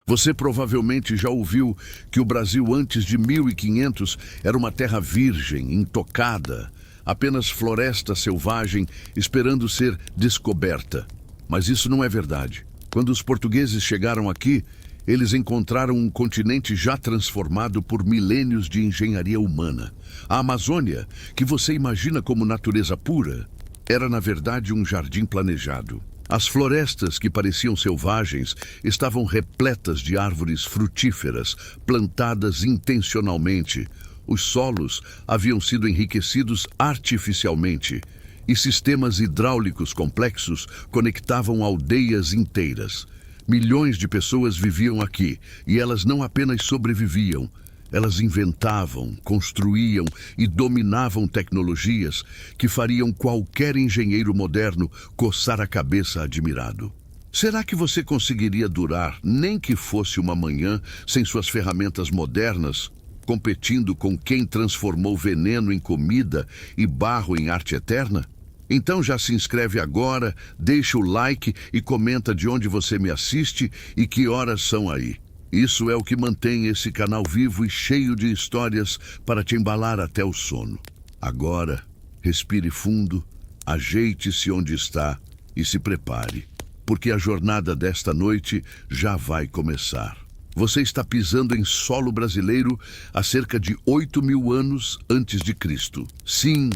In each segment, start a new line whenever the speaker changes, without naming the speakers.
Você provavelmente já ouviu que o Brasil antes de 1500 era uma terra virgem, intocada, apenas floresta selvagem esperando ser descoberta. Mas isso não é verdade. Quando os portugueses chegaram aqui, eles encontraram um continente já transformado por milênios de engenharia humana. A Amazônia, que você imagina como natureza pura, era na verdade um jardim planejado. As florestas que pareciam selvagens estavam repletas de árvores frutíferas, plantadas intencionalmente. Os solos haviam sido enriquecidos artificialmente e sistemas hidráulicos complexos conectavam aldeias inteiras. Milhões de pessoas viviam aqui e elas não apenas sobreviviam, elas inventavam, construíam e dominavam tecnologias que fariam qualquer engenheiro moderno coçar a cabeça admirado. Será que você conseguiria durar, nem que fosse uma manhã, sem suas ferramentas modernas, competindo com quem transformou veneno em comida e barro em arte eterna? Então já se inscreve agora, deixa o like e comenta de onde você me assiste e que horas são aí. Isso é o que mantém esse canal vivo e cheio de histórias para te embalar até o sono. Agora, respire fundo, ajeite-se onde está e se prepare, porque a jornada desta noite já vai começar. Você está pisando em solo brasileiro há cerca de 8.000 anos antes de Cristo. Sim,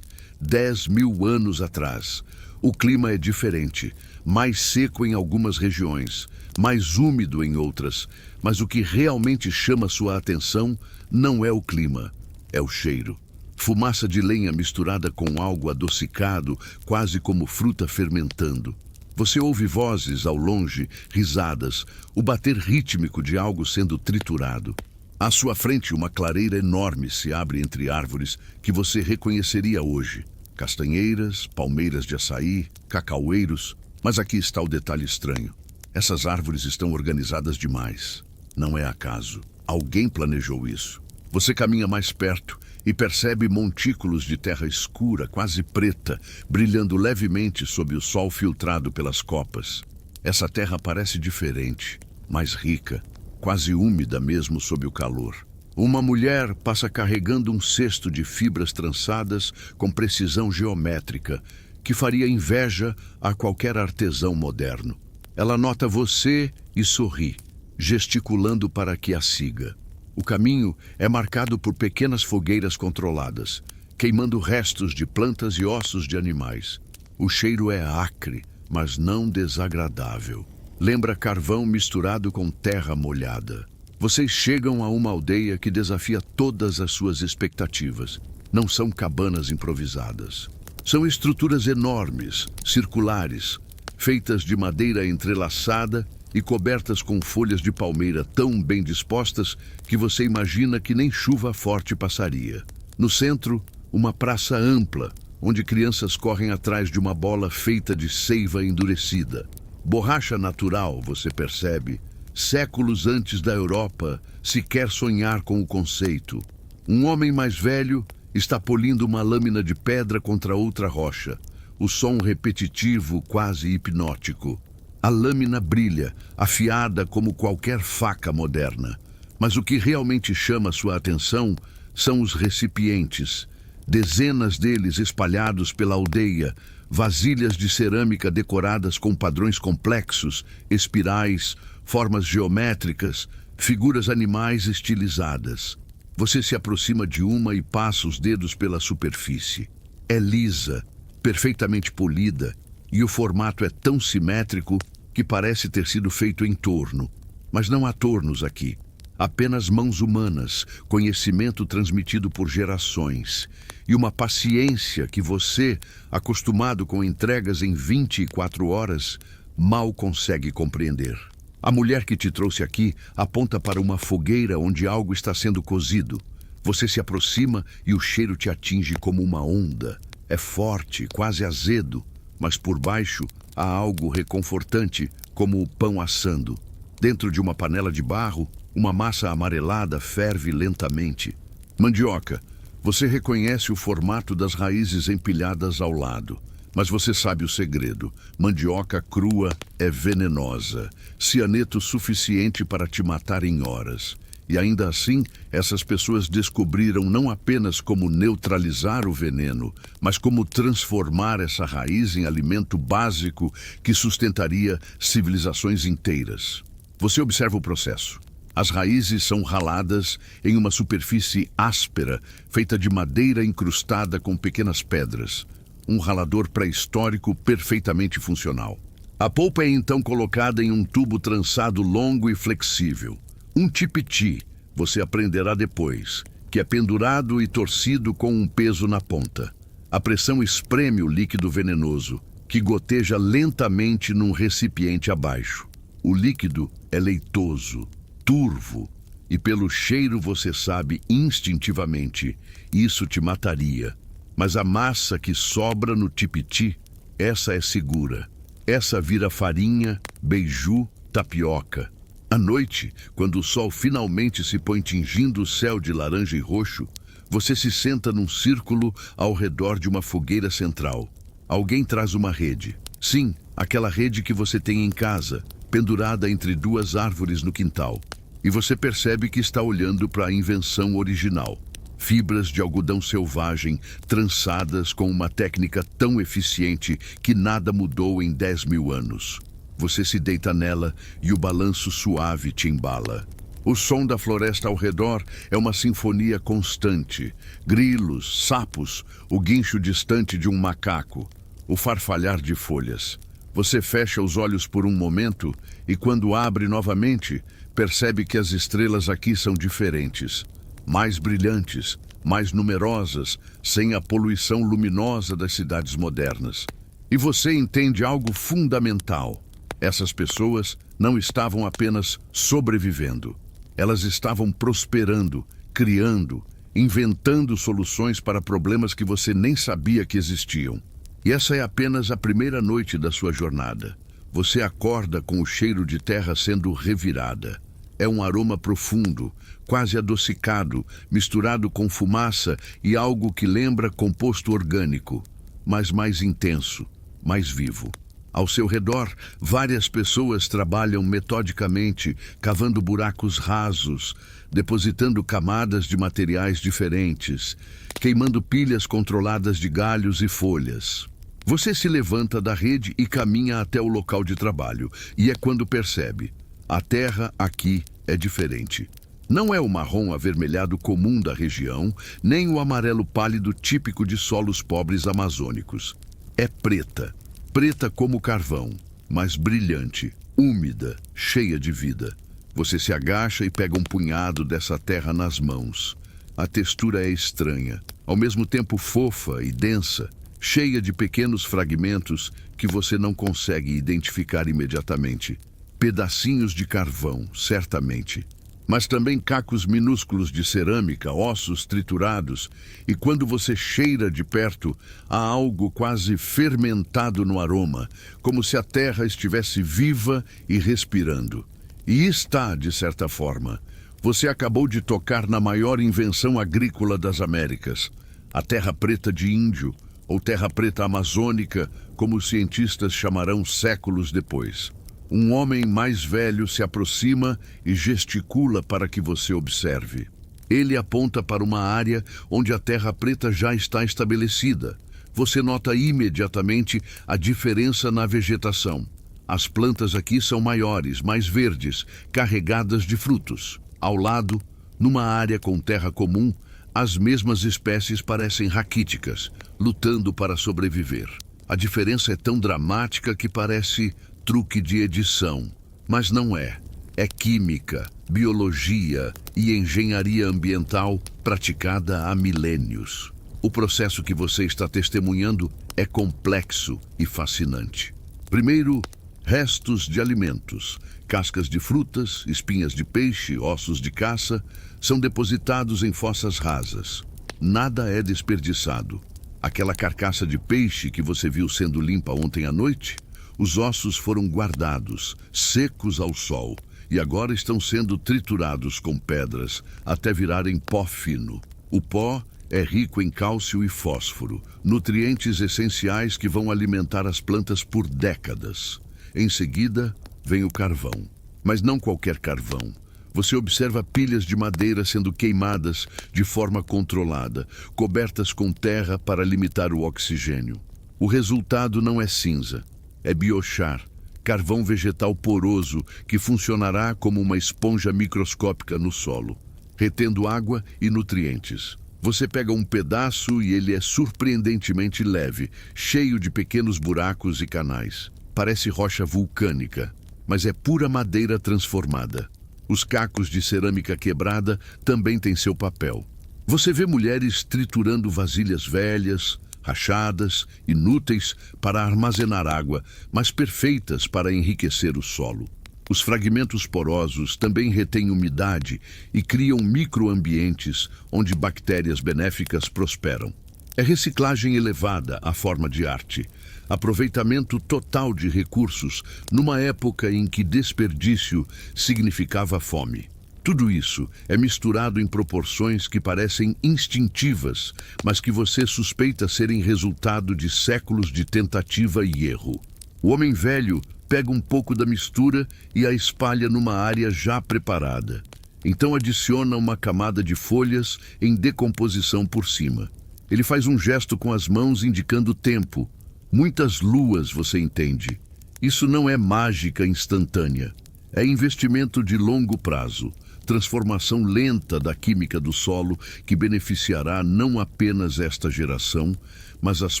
10.000 anos atrás. O clima é diferente, mais seco em algumas regiões, mais úmido em outras, mas o que realmente chama sua atenção não é o clima, é o cheiro. Fumaça de lenha misturada com algo adocicado, quase como fruta fermentando. Você ouve vozes ao longe, risadas, o bater rítmico de algo sendo triturado. À sua frente, uma clareira enorme se abre entre árvores que você reconheceria hoje. Castanheiras, palmeiras de açaí, cacaueiros. Mas aqui está o detalhe estranho. Essas árvores estão organizadas demais. Não é acaso. Alguém planejou isso. Você caminha mais perto e percebe montículos de terra escura, quase preta, brilhando levemente sob o sol filtrado pelas copas. Essa terra parece diferente, mais rica, quase úmida mesmo sob o calor. Uma mulher passa carregando um cesto de fibras trançadas com precisão geométrica, que faria inveja a qualquer artesão moderno. Ela nota você e sorri, gesticulando para que a siga. O caminho é marcado por pequenas fogueiras controladas, queimando restos de plantas e ossos de animais. O cheiro é acre, mas não desagradável. Lembra carvão misturado com terra molhada. Vocês chegam a uma aldeia que desafia todas as suas expectativas. Não são cabanas improvisadas. São estruturas enormes, circulares, feitas de madeira entrelaçada e cobertas com folhas de palmeira tão bem dispostas que você imagina que nem chuva forte passaria. No centro, uma praça ampla, onde crianças correm atrás de uma bola feita de seiva endurecida. Borracha natural, você percebe, séculos antes da Europa sequer sonhar com o conceito. Um homem mais velho está polindo uma lâmina de pedra contra outra rocha. O som repetitivo, quase hipnótico. A lâmina brilha, afiada como qualquer faca moderna. Mas o que realmente chama sua atenção são os recipientes. Dezenas deles espalhados pela aldeia, vasilhas de cerâmica decoradas com padrões complexos, espirais, formas geométricas, figuras animais estilizadas. Você se aproxima de uma e passa os dedos pela superfície. É lisa, perfeitamente polida, e o formato é tão simétrico que parece ter sido feito em torno. Mas não há tornos aqui. Apenas mãos humanas, conhecimento transmitido por gerações e uma paciência que você, acostumado com entregas em 24 horas, mal consegue compreender. A mulher que te trouxe aqui aponta para uma fogueira onde algo está sendo cozido. Você se aproxima e o cheiro te atinge como uma onda. É forte, quase azedo, mas por baixo há algo reconfortante, como o pão assando. Dentro de uma panela de barro, uma massa amarelada ferve lentamente. Mandioca, você reconhece o formato das raízes empilhadas ao lado. Mas você sabe o segredo. Mandioca crua é venenosa. Cianeto suficiente para te matar em horas. E ainda assim, essas pessoas descobriram não apenas como neutralizar o veneno, mas como transformar essa raiz em alimento básico que sustentaria civilizações inteiras. Você observa o processo. As raízes são raladas em uma superfície áspera, feita de madeira incrustada com pequenas pedras. Um ralador pré-histórico perfeitamente funcional. A polpa é então colocada em um tubo trançado longo e flexível. Um tipiti, você aprenderá depois, que é pendurado e torcido com um peso na ponta. A pressão espreme o líquido venenoso, que goteja lentamente num recipiente abaixo. O líquido é leitoso, turvo, e pelo cheiro você sabe instintivamente, isso te mataria. Mas a massa que sobra no tipiti, essa é segura. Essa vira farinha, beiju, tapioca. À noite, quando o sol finalmente se põe tingindo o céu de laranja e roxo, você se senta num círculo ao redor de uma fogueira central. Alguém traz uma rede. Sim, aquela rede que você tem em casa, pendurada entre duas árvores no quintal. E você percebe que está olhando para a invenção original. Fibras de algodão selvagem, trançadas com uma técnica tão eficiente que nada mudou em 10.000 anos. Você se deita nela e o balanço suave te embala. O som da floresta ao redor é uma sinfonia constante. Grilos, sapos, o guincho distante de um macaco, o farfalhar de folhas. Você fecha os olhos por um momento e, quando abre novamente, percebe que as estrelas aqui são diferentes. Mais brilhantes, mais numerosas, sem a poluição luminosa das cidades modernas. E você entende algo fundamental. Essas pessoas não estavam apenas sobrevivendo. Elas estavam prosperando, criando, inventando soluções para problemas que você nem sabia que existiam. E essa é apenas a primeira noite da sua jornada. Você acorda com o cheiro de terra sendo revirada. É um aroma profundo, quase adocicado, misturado com fumaça e algo que lembra composto orgânico, mas mais intenso, mais vivo. Ao seu redor, várias pessoas trabalham metodicamente, cavando buracos rasos, depositando camadas de materiais diferentes, queimando pilhas controladas de galhos e folhas. Você se levanta da rede e caminha até o local de trabalho, e é quando percebe: a terra aqui é diferente. Não é o marrom avermelhado comum da região, nem o amarelo pálido típico de solos pobres amazônicos. É preta. Preta como carvão, mas brilhante, úmida, cheia de vida. Você se agacha e pega um punhado dessa terra nas mãos. A textura é estranha, ao mesmo tempo fofa e densa, cheia de pequenos fragmentos que você não consegue identificar imediatamente. Pedacinhos de carvão, certamente. Mas também cacos minúsculos de cerâmica, ossos triturados, e quando você cheira de perto, há algo quase fermentado no aroma, como se a terra estivesse viva e respirando. E está, de certa forma. Você acabou de tocar na maior invenção agrícola das Américas, a terra preta de índio, ou terra preta amazônica, como os cientistas chamarão séculos depois. Um homem mais velho se aproxima e gesticula para que você observe. Ele aponta para uma área onde a terra preta já está estabelecida. Você nota imediatamente a diferença na vegetação. As plantas aqui são maiores, mais verdes, carregadas de frutos. Ao lado, numa área com terra comum, as mesmas espécies parecem raquíticas, lutando para sobreviver. A diferença é tão dramática que parece truque de edição, mas não é. É química, biologia e engenharia ambiental praticada há milênios. O processo que você está testemunhando é complexo e fascinante. Primeiro, restos de alimentos, cascas de frutas, espinhas de peixe, ossos de caça, são depositados em fossas rasas. Nada é desperdiçado. Aquela carcaça de peixe que você viu sendo limpa ontem à noite, os ossos foram guardados, secos ao sol, e agora estão sendo triturados com pedras até virarem pó fino. O pó É rico em cálcio e fósforo, nutrientes essenciais que vão alimentar as plantas por décadas. Em seguida, vem o carvão. Mas não qualquer carvão. Você observa pilhas de madeira sendo queimadas de forma controlada, cobertas com terra para limitar o oxigênio. O resultado não é cinza, é biochar, carvão vegetal poroso que funcionará como uma esponja microscópica no solo, retendo água e nutrientes. Você pega um pedaço e ele é surpreendentemente leve, cheio de pequenos buracos e canais. Parece rocha vulcânica, mas é pura madeira transformada. Os cacos de cerâmica quebrada também têm seu papel. Você vê mulheres triturando vasilhas velhas, rachadas, inúteis para armazenar água, mas perfeitas para enriquecer o solo. Os fragmentos porosos também retêm umidade e criam microambientes onde bactérias benéficas prosperam. É reciclagem elevada à forma de arte, aproveitamento total de recursos numa época em que desperdício significava fome. Tudo isso é misturado em proporções que parecem instintivas, mas que você suspeita serem resultado de séculos de tentativa e erro. O homem velho pega um pouco da mistura e a espalha numa área já preparada. Então adiciona uma camada de folhas em decomposição por cima. Ele faz um gesto com as mãos indicando tempo. Muitas luas, você entende. Isso não é mágica instantânea. É investimento de longo prazo. Transformação lenta da química do solo que beneficiará não apenas esta geração, mas as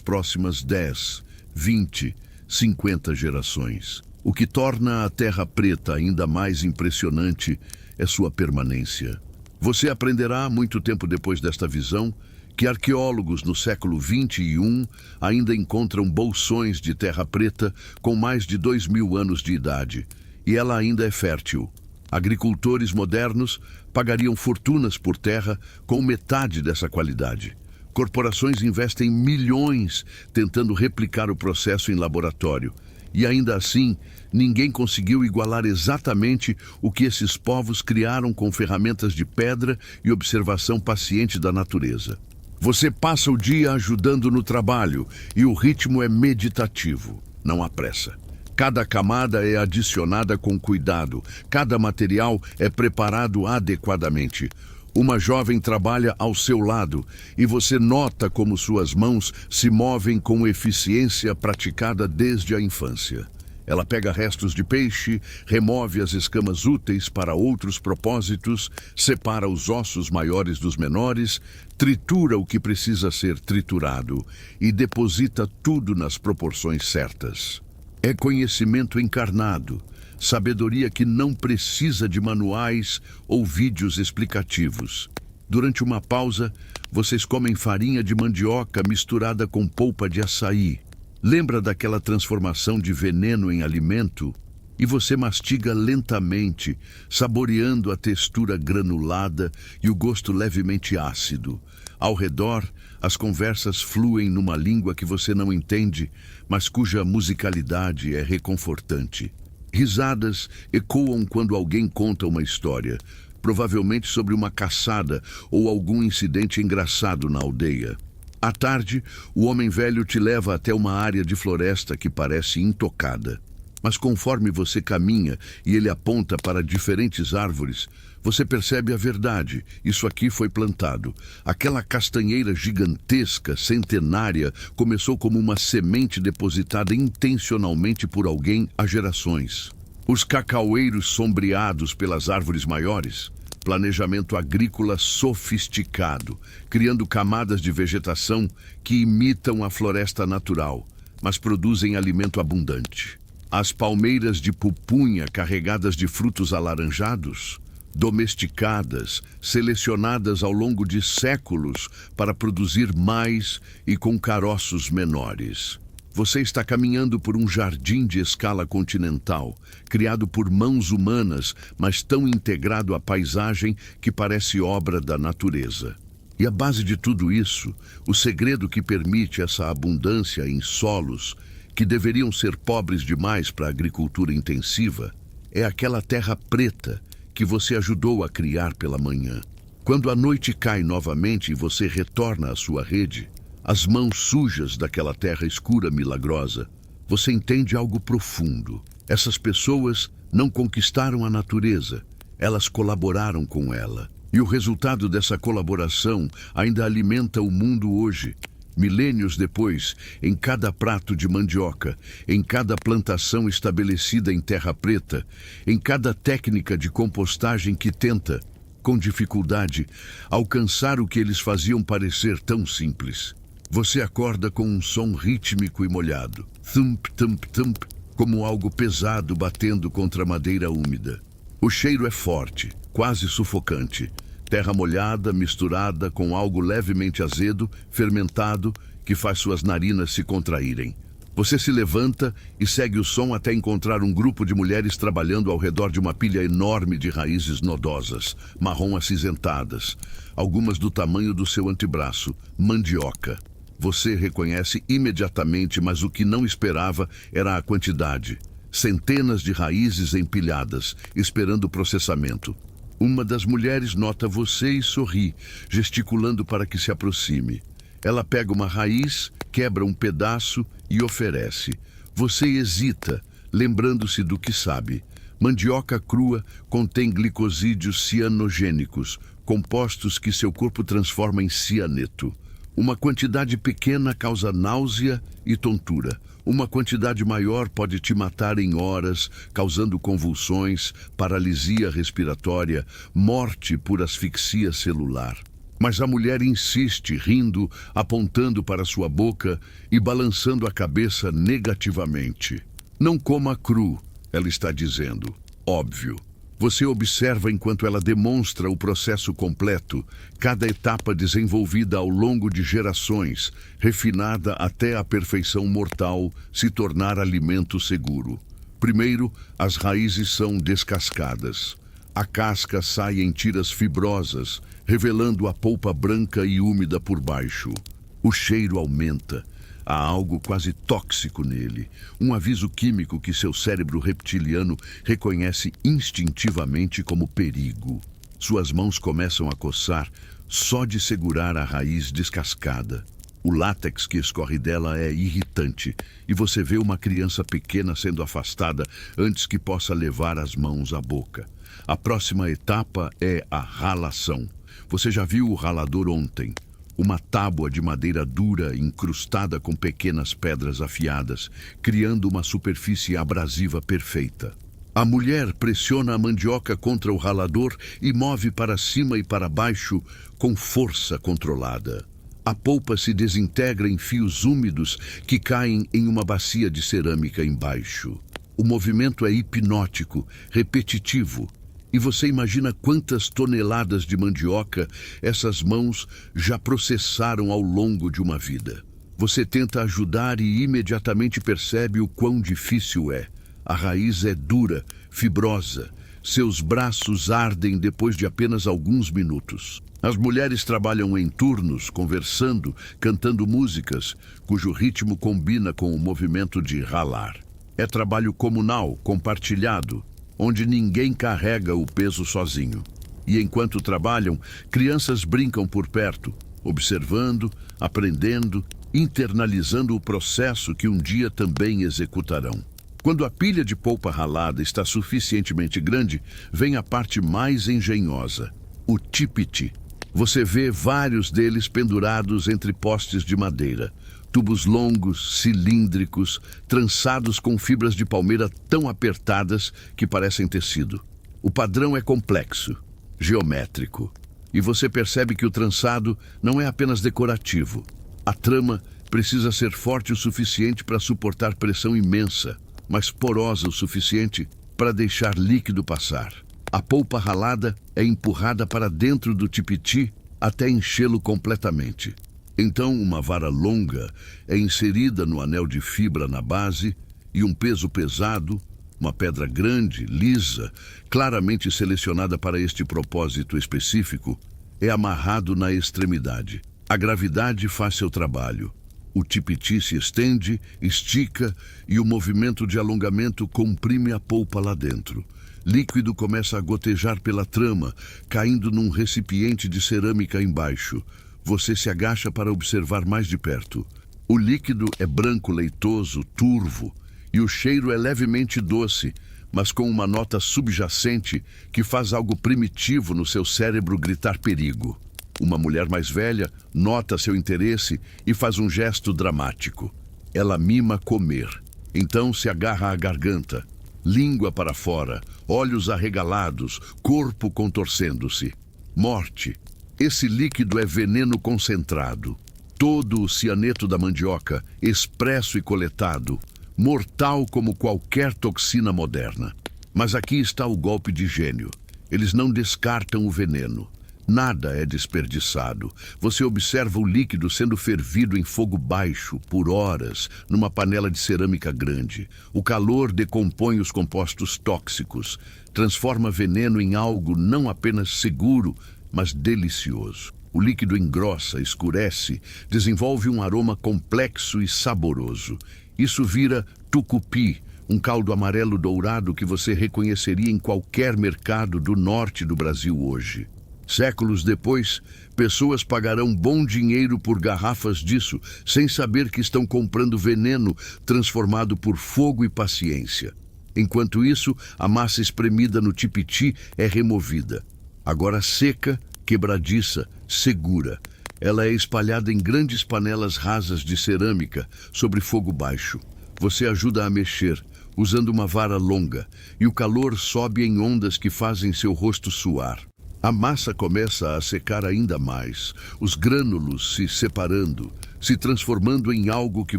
próximas 10, 20, 50 gerações. O que torna a Terra Preta ainda mais impressionante é sua permanência. Você aprenderá, muito tempo depois desta visão, que arqueólogos no século XXI ainda encontram bolsões de terra preta com mais de 2.000 anos de idade, e ela ainda é fértil. Agricultores modernos pagariam fortunas por terra com metade dessa qualidade. Corporações investem milhões tentando replicar o processo em laboratório. E ainda assim, ninguém conseguiu igualar exatamente o que esses povos criaram com ferramentas de pedra e observação paciente da natureza. Você passa o dia ajudando no trabalho e o ritmo é meditativo, não há pressa. Cada camada é adicionada com cuidado, cada material é preparado adequadamente. Uma jovem trabalha ao seu lado e você nota como suas mãos se movem com eficiência praticada desde a infância. Ela pega restos de peixe, remove as escamas úteis para outros propósitos, separa os ossos maiores dos menores, tritura o que precisa ser triturado e deposita tudo nas proporções certas. É conhecimento encarnado, sabedoria que não precisa de manuais ou vídeos explicativos. Durante uma pausa, vocês comem farinha de mandioca misturada com polpa de açaí. Lembra daquela transformação de veneno em alimento? E você mastiga lentamente, saboreando a textura granulada e o gosto levemente ácido. Ao redor, as conversas fluem numa língua que você não entende, mas cuja musicalidade é reconfortante. Risadas ecoam quando alguém conta uma história, provavelmente sobre uma caçada ou algum incidente engraçado na aldeia. À tarde, o homem velho te leva até uma área de floresta que parece intocada. Mas conforme você caminha e ele aponta para diferentes árvores, você percebe a verdade. Isso aqui foi plantado. Aquela castanheira gigantesca, centenária, começou como uma semente depositada intencionalmente por alguém há gerações. Os cacaueiros sombreados pelas árvores maiores. Planejamento agrícola sofisticado, criando camadas de vegetação que imitam a floresta natural, mas produzem alimento abundante. As palmeiras de pupunha carregadas de frutos alaranjados, domesticadas, selecionadas ao longo de séculos para produzir mais e com caroços menores. Você está caminhando por um jardim de escala continental, criado por mãos humanas, mas tão integrado à paisagem que parece obra da natureza. E a base de tudo isso, o segredo que permite essa abundância em solos que deveriam ser pobres demais para a agricultura intensiva, é aquela terra preta que você ajudou a criar pela manhã. Quando a noite cai novamente e você retorna à sua rede, as mãos sujas daquela terra escura milagrosa, você entende algo profundo. Essas pessoas não conquistaram a natureza, elas colaboraram com ela. E o resultado dessa colaboração ainda alimenta o mundo hoje. Milênios depois, em cada prato de mandioca, em cada plantação estabelecida em terra preta, em cada técnica de compostagem que tenta, com dificuldade, alcançar o que eles faziam parecer tão simples. Você acorda com um som rítmico e molhado, thump, thump, thump, como algo pesado batendo contra madeira úmida. O cheiro é forte, quase sufocante. Terra molhada misturada com algo levemente azedo, fermentado, que faz suas narinas se contraírem. Você se levanta e segue o som até encontrar um grupo de mulheres trabalhando ao redor de uma pilha enorme de raízes nodosas, marrom acinzentadas, algumas do tamanho do seu antebraço, mandioca. Você reconhece imediatamente, mas o que não esperava era a quantidade. Centenas de raízes empilhadas, esperando processamento. Uma das mulheres nota você e sorri, gesticulando para que se aproxime. Ela pega uma raiz, quebra um pedaço e oferece. Você hesita, lembrando-se do que sabe. Mandioca crua contém glicosídeos cianogênicos, compostos que seu corpo transforma em cianeto. Uma quantidade pequena causa náusea e tontura. Uma quantidade maior pode te matar em horas, causando convulsões, paralisia respiratória, morte por asfixia celular. Mas a mulher insiste, rindo, apontando para sua boca e balançando a cabeça negativamente. Não coma cru, ela está dizendo. Óbvio. Você observa enquanto ela demonstra o processo completo, cada etapa desenvolvida ao longo de gerações, refinada até a perfeição mortal se tornar alimento seguro. Primeiro, as raízes são descascadas. A casca sai em tiras fibrosas, revelando a polpa branca e úmida por baixo. O cheiro aumenta. Há algo quase tóxico nele, um aviso químico que seu cérebro reptiliano reconhece instintivamente como perigo. Suas mãos começam a coçar só de segurar a raiz descascada. O látex que escorre dela é irritante e você vê uma criança pequena sendo afastada antes que possa levar as mãos à boca. A próxima etapa é a ralação. Você já viu o ralador ontem. Uma tábua de madeira dura incrustada com pequenas pedras afiadas, criando uma superfície abrasiva perfeita. A mulher pressiona a mandioca contra o ralador e move para cima e para baixo com força controlada. A polpa se desintegra em fios úmidos que caem em uma bacia de cerâmica embaixo. O movimento é hipnótico, repetitivo. E você imagina quantas toneladas de mandioca essas mãos já processaram ao longo de uma vida. Você tenta ajudar e imediatamente percebe o quão difícil é. A raiz é dura, fibrosa. Seus braços ardem depois de apenas alguns minutos. As mulheres trabalham em turnos, conversando, cantando músicas, cujo ritmo combina com o movimento de ralar. É trabalho comunal, compartilhado, onde ninguém carrega o peso sozinho. E enquanto trabalham, crianças brincam por perto, observando, aprendendo, internalizando o processo que um dia também executarão. Quando a pilha de polpa ralada está suficientemente grande, vem a parte mais engenhosa, o tipiti. Você vê vários deles pendurados entre postes de madeira. Tubos longos, cilíndricos, trançados com fibras de palmeira tão apertadas que parecem tecido. O padrão é complexo, geométrico, e você percebe que o trançado não é apenas decorativo. A trama precisa ser forte o suficiente para suportar pressão imensa, mas porosa o suficiente para deixar líquido passar. A polpa ralada é empurrada para dentro do tipiti até enchê-lo completamente. Então, uma vara longa é inserida no anel de fibra na base e um peso pesado, uma pedra grande, lisa, claramente selecionada para este propósito específico, é amarrado na extremidade. A gravidade faz seu trabalho. O tipiti se estende, estica e o movimento de alongamento comprime a polpa lá dentro, Líquido começa a gotejar pela trama, caindo num recipiente de cerâmica embaixo. Você se agacha para observar mais de perto. O líquido é branco leitoso, turvo, e o cheiro é levemente doce, mas com uma nota subjacente que faz algo primitivo no seu cérebro gritar perigo. Uma mulher mais velha nota seu interesse e faz um gesto dramático. Ela mima comer, então se agarra à garganta. Língua para fora, olhos arregalados, corpo contorcendo-se. Morte. Esse líquido é veneno concentrado. Todo o cianeto da mandioca, expresso e coletado. Mortal como qualquer toxina moderna. Mas aqui está o golpe de gênio. Eles não descartam o veneno. Nada é desperdiçado. Você observa o líquido sendo fervido em fogo baixo, por horas, numa panela de cerâmica grande. O calor decompõe os compostos tóxicos, transforma veneno em algo não apenas seguro, mas delicioso. O líquido engrossa, escurece, desenvolve um aroma complexo e saboroso. Isso vira tucupi, um caldo amarelo dourado que você reconheceria em qualquer mercado do norte do Brasil hoje. Séculos depois, pessoas pagarão bom dinheiro por garrafas disso, sem saber que estão comprando veneno transformado por fogo e paciência. Enquanto isso, a massa espremida no tipiti é removida. Agora seca, quebradiça, segura. Ela é espalhada em grandes panelas rasas de cerâmica sobre fogo baixo. Você ajuda a mexer, usando uma vara longa, e o calor sobe em ondas que fazem seu rosto suar. A massa começa a secar ainda mais, os grânulos se separando, se transformando em algo que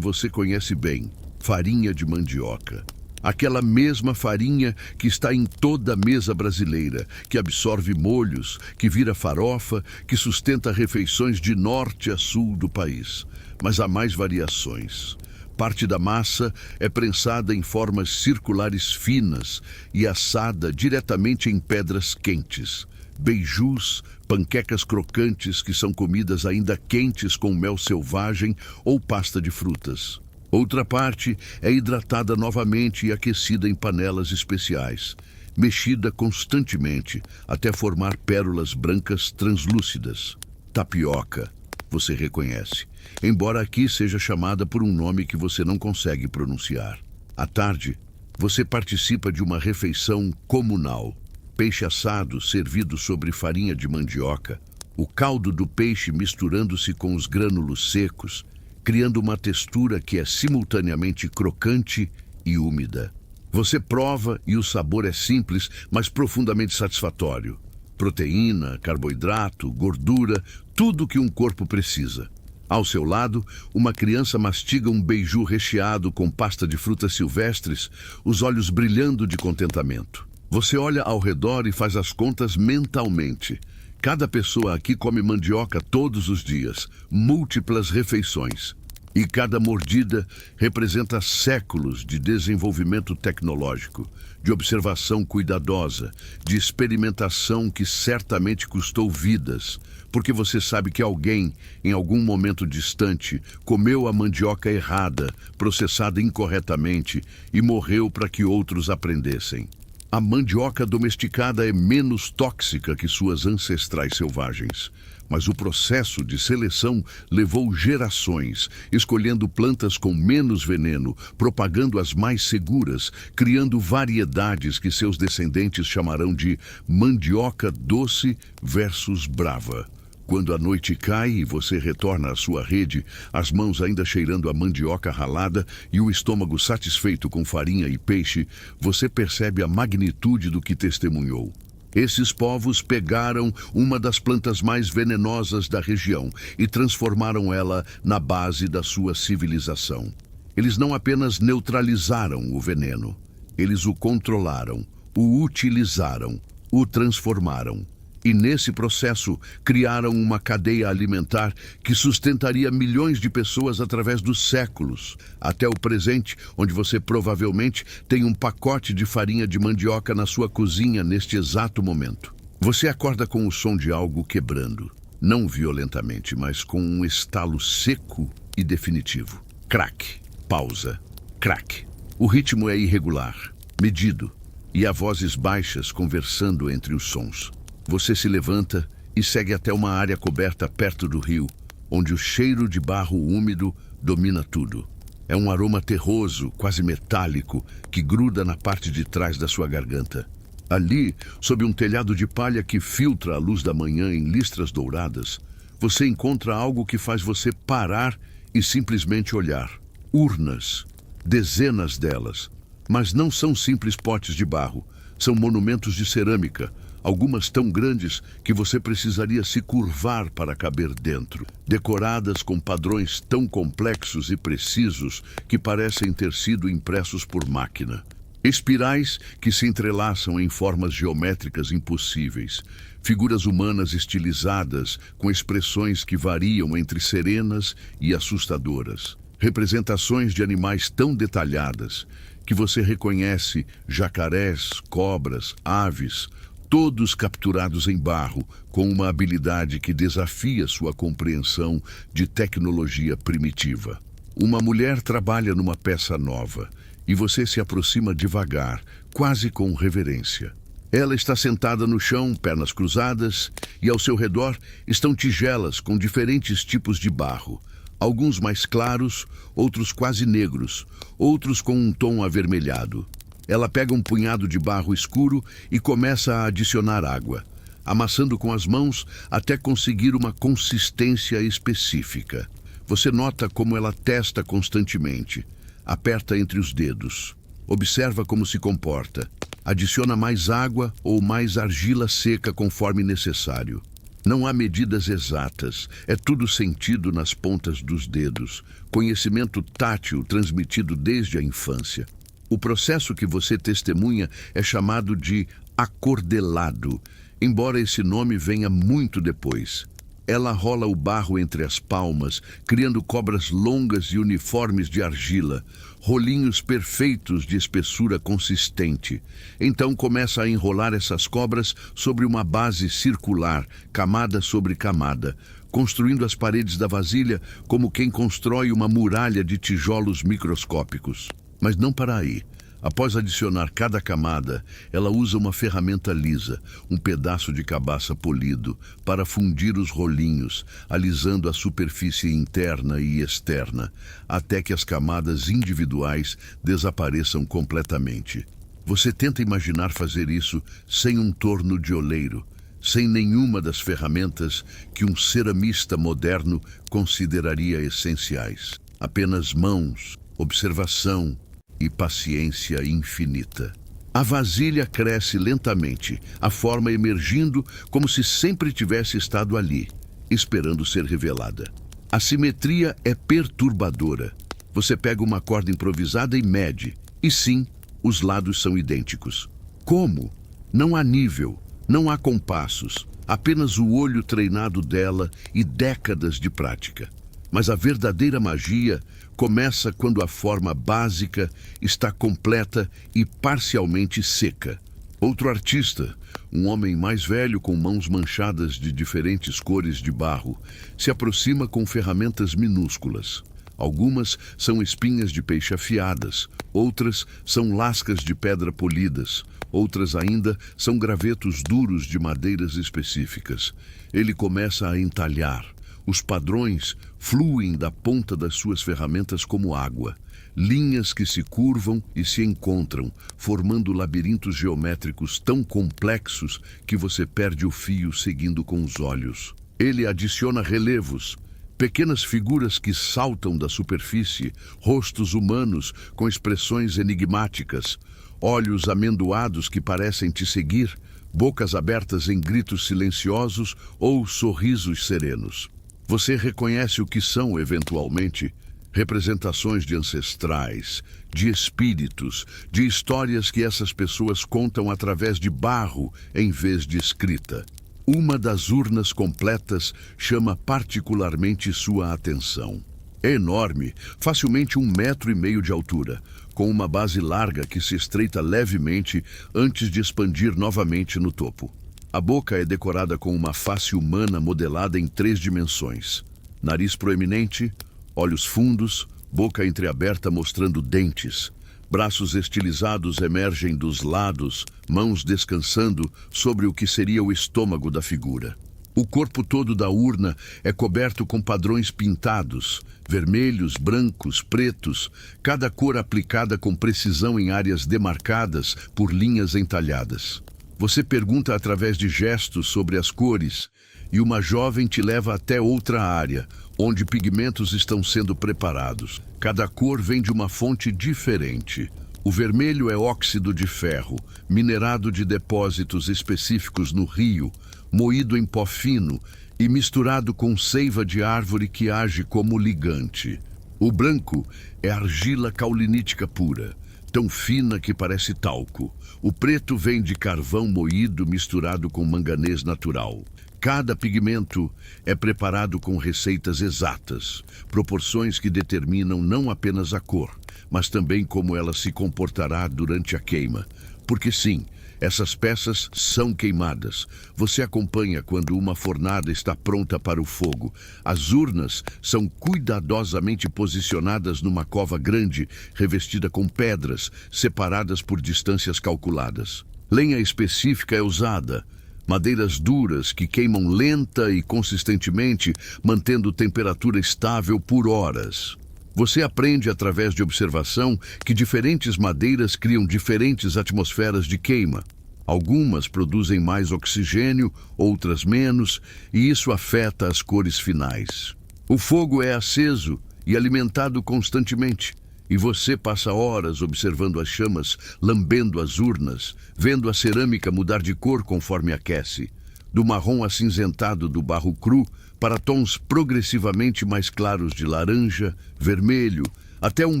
você conhece bem, farinha de mandioca. Aquela mesma farinha que está em toda a mesa brasileira, que absorve molhos, que vira farofa, que sustenta refeições de norte a sul do país. Mas há mais variações. Parte da massa é prensada em formas circulares finas e assada diretamente em pedras quentes. Beijus, panquecas crocantes que são comidas ainda quentes com mel selvagem ou pasta de frutas. Outra parte é hidratada novamente e aquecida em panelas especiais, mexida constantemente até formar pérolas brancas translúcidas. Tapioca, você reconhece, embora aqui seja chamada por um nome que você não consegue pronunciar. À tarde, você participa de uma refeição comunal. Peixe assado servido sobre farinha de mandioca, o caldo do peixe misturando-se com os grânulos secos, criando uma textura que é simultaneamente crocante e úmida. Você prova e o sabor é simples, mas profundamente satisfatório. Proteína, carboidrato, gordura, tudo que um corpo precisa. Ao seu lado, uma criança mastiga um beiju recheado com pasta de frutas silvestres, os olhos brilhando de contentamento. Você olha ao redor e faz as contas mentalmente. Cada pessoa aqui come mandioca todos os dias, múltiplas refeições. E cada mordida representa séculos de desenvolvimento tecnológico, de observação cuidadosa, de experimentação que certamente custou vidas, porque você sabe que alguém, em algum momento distante, comeu a mandioca errada, processada incorretamente, e morreu para que outros aprendessem. A mandioca domesticada é menos tóxica que suas ancestrais selvagens, mas o processo de seleção levou gerações, escolhendo plantas com menos veneno, propagando as mais seguras, criando variedades que seus descendentes chamarão de mandioca doce versus brava. Quando a noite cai e você retorna à sua rede, as mãos ainda cheirando a mandioca ralada e o estômago satisfeito com farinha e peixe, você percebe a magnitude do que testemunhou. Esses povos pegaram uma das plantas mais venenosas da região e transformaram ela na base da sua civilização. Eles não apenas neutralizaram o veneno, eles o controlaram, o utilizaram, o transformaram. E nesse processo criaram uma cadeia alimentar que sustentaria milhões de pessoas através dos séculos, até o presente, onde você provavelmente tem um pacote de farinha de mandioca na sua cozinha neste exato momento. Você acorda com o som de algo quebrando, não violentamente, mas com um estalo seco e definitivo. Crack, pausa, crack. O ritmo é irregular, medido, e há vozes baixas conversando entre os sons. Você se levanta e segue até uma área coberta perto do rio, onde o cheiro de barro úmido domina tudo. É um aroma terroso, quase metálico, que gruda na parte de trás da sua garganta. Ali, sob um telhado de palha que filtra a luz da manhã em listras douradas, você encontra algo que faz você parar e simplesmente olhar. Urnas, dezenas delas. Mas não são simples potes de barro, são monumentos de cerâmica, algumas tão grandes que você precisaria se curvar para caber dentro, decoradas com padrões tão complexos e precisos que parecem ter sido impressos por máquina. Espirais que se entrelaçam em formas geométricas impossíveis, figuras humanas estilizadas com expressões que variam entre serenas e assustadoras, representações de animais tão detalhadas que você reconhece jacarés, cobras, aves, todos capturados em barro, com uma habilidade que desafia sua compreensão de tecnologia primitiva. Uma mulher trabalha numa peça nova e você se aproxima devagar, quase com reverência. Ela está sentada no chão, pernas cruzadas, e ao seu redor estão tigelas com diferentes tipos de barro. Alguns mais claros, outros quase negros, outros com um tom avermelhado. Ela pega um punhado de barro escuro e começa a adicionar água, amassando com as mãos até conseguir uma consistência específica. Você nota como ela testa constantemente, aperta entre os dedos, observa como se comporta, adiciona mais água ou mais argila seca conforme necessário. Não há medidas exatas, é tudo sentido nas pontas dos dedos, conhecimento tátil transmitido desde a infância. O processo que você testemunha é chamado de acordelado, embora esse nome venha muito depois. Ela rola o barro entre as palmas, criando cobras longas e uniformes de argila, rolinhos perfeitos de espessura consistente. Então começa a enrolar essas cobras sobre uma base circular, camada sobre camada, construindo as paredes da vasilha como quem constrói uma muralha de tijolos microscópicos. Mas não para aí. Após adicionar cada camada, ela usa uma ferramenta lisa, um pedaço de cabaça polido, para fundir os rolinhos, alisando a superfície interna e externa, até que as camadas individuais desapareçam completamente. Você tenta imaginar fazer isso sem um torno de oleiro, sem nenhuma das ferramentas que um ceramista moderno consideraria essenciais. Apenas mãos, observação e paciência infinita. A vasilha cresce lentamente, a forma emergindo como se sempre tivesse estado ali, esperando ser revelada. A simetria é perturbadora. Você pega uma corda improvisada e mede, e sim, os lados são idênticos. Como? Não há nível, não há compassos, apenas o olho treinado dela e décadas de prática. Mas a verdadeira magia começa quando a forma básica está completa e parcialmente seca. Outro artista, um homem mais velho com mãos manchadas de diferentes cores de barro, se aproxima com ferramentas minúsculas. Algumas são espinhas de peixe afiadas, outras são lascas de pedra polidas, outras ainda são gravetos duros de madeiras específicas. Ele começa a entalhar. Os padrões fluem da ponta das suas ferramentas como água, linhas que se curvam e se encontram, formando labirintos geométricos tão complexos que você perde o fio seguindo com os olhos. Ele adiciona relevos, pequenas figuras que saltam da superfície, rostos humanos com expressões enigmáticas, olhos amendoados que parecem te seguir, bocas abertas em gritos silenciosos ou sorrisos serenos. Você reconhece o que são, eventualmente, representações de ancestrais, de espíritos, de histórias que essas pessoas contam através de barro em vez de escrita. Uma das urnas completas chama particularmente sua atenção. É enorme, facilmente 1,5 metros de altura, com uma base larga que se estreita levemente antes de expandir novamente no topo. A boca é decorada com uma face humana modelada em 3 dimensões. Nariz proeminente, olhos fundos, boca entreaberta mostrando dentes, Braços estilizados emergem dos lados, mãos descansando sobre o que seria o estômago da figura. O corpo todo da urna é coberto com padrões pintados, vermelhos, brancos, pretos, cada cor aplicada com precisão em áreas demarcadas por linhas entalhadas. Você pergunta através de gestos sobre as cores e uma jovem te leva até outra área, onde pigmentos estão sendo preparados. Cada cor vem de uma fonte diferente. O vermelho é óxido de ferro, minerado de depósitos específicos no rio, moído em pó fino e misturado com seiva de árvore que age como ligante. O branco é argila caulinítica pura, tão fina que parece talco. O preto vem de carvão moído misturado com manganês natural. Cada pigmento é preparado com receitas exatas, proporções que determinam não apenas a cor, mas também como ela se comportará durante a queima. Porque sim, essas peças são queimadas. Você acompanha quando uma fornada está pronta para o fogo. As urnas são cuidadosamente posicionadas numa cova grande, revestida com pedras, separadas por distâncias calculadas. Lenha específica é usada. Madeiras duras que queimam lenta e consistentemente, mantendo temperatura estável por horas. Você aprende através de observação que diferentes madeiras criam diferentes atmosferas de queima. Algumas produzem mais oxigênio, outras menos, e isso afeta as cores finais. O fogo é aceso e alimentado constantemente, e você passa horas observando as chamas, lambendo as urnas, vendo a cerâmica mudar de cor conforme aquece, do marrom acinzentado do barro cru para tons progressivamente mais claros de laranja, vermelho, até um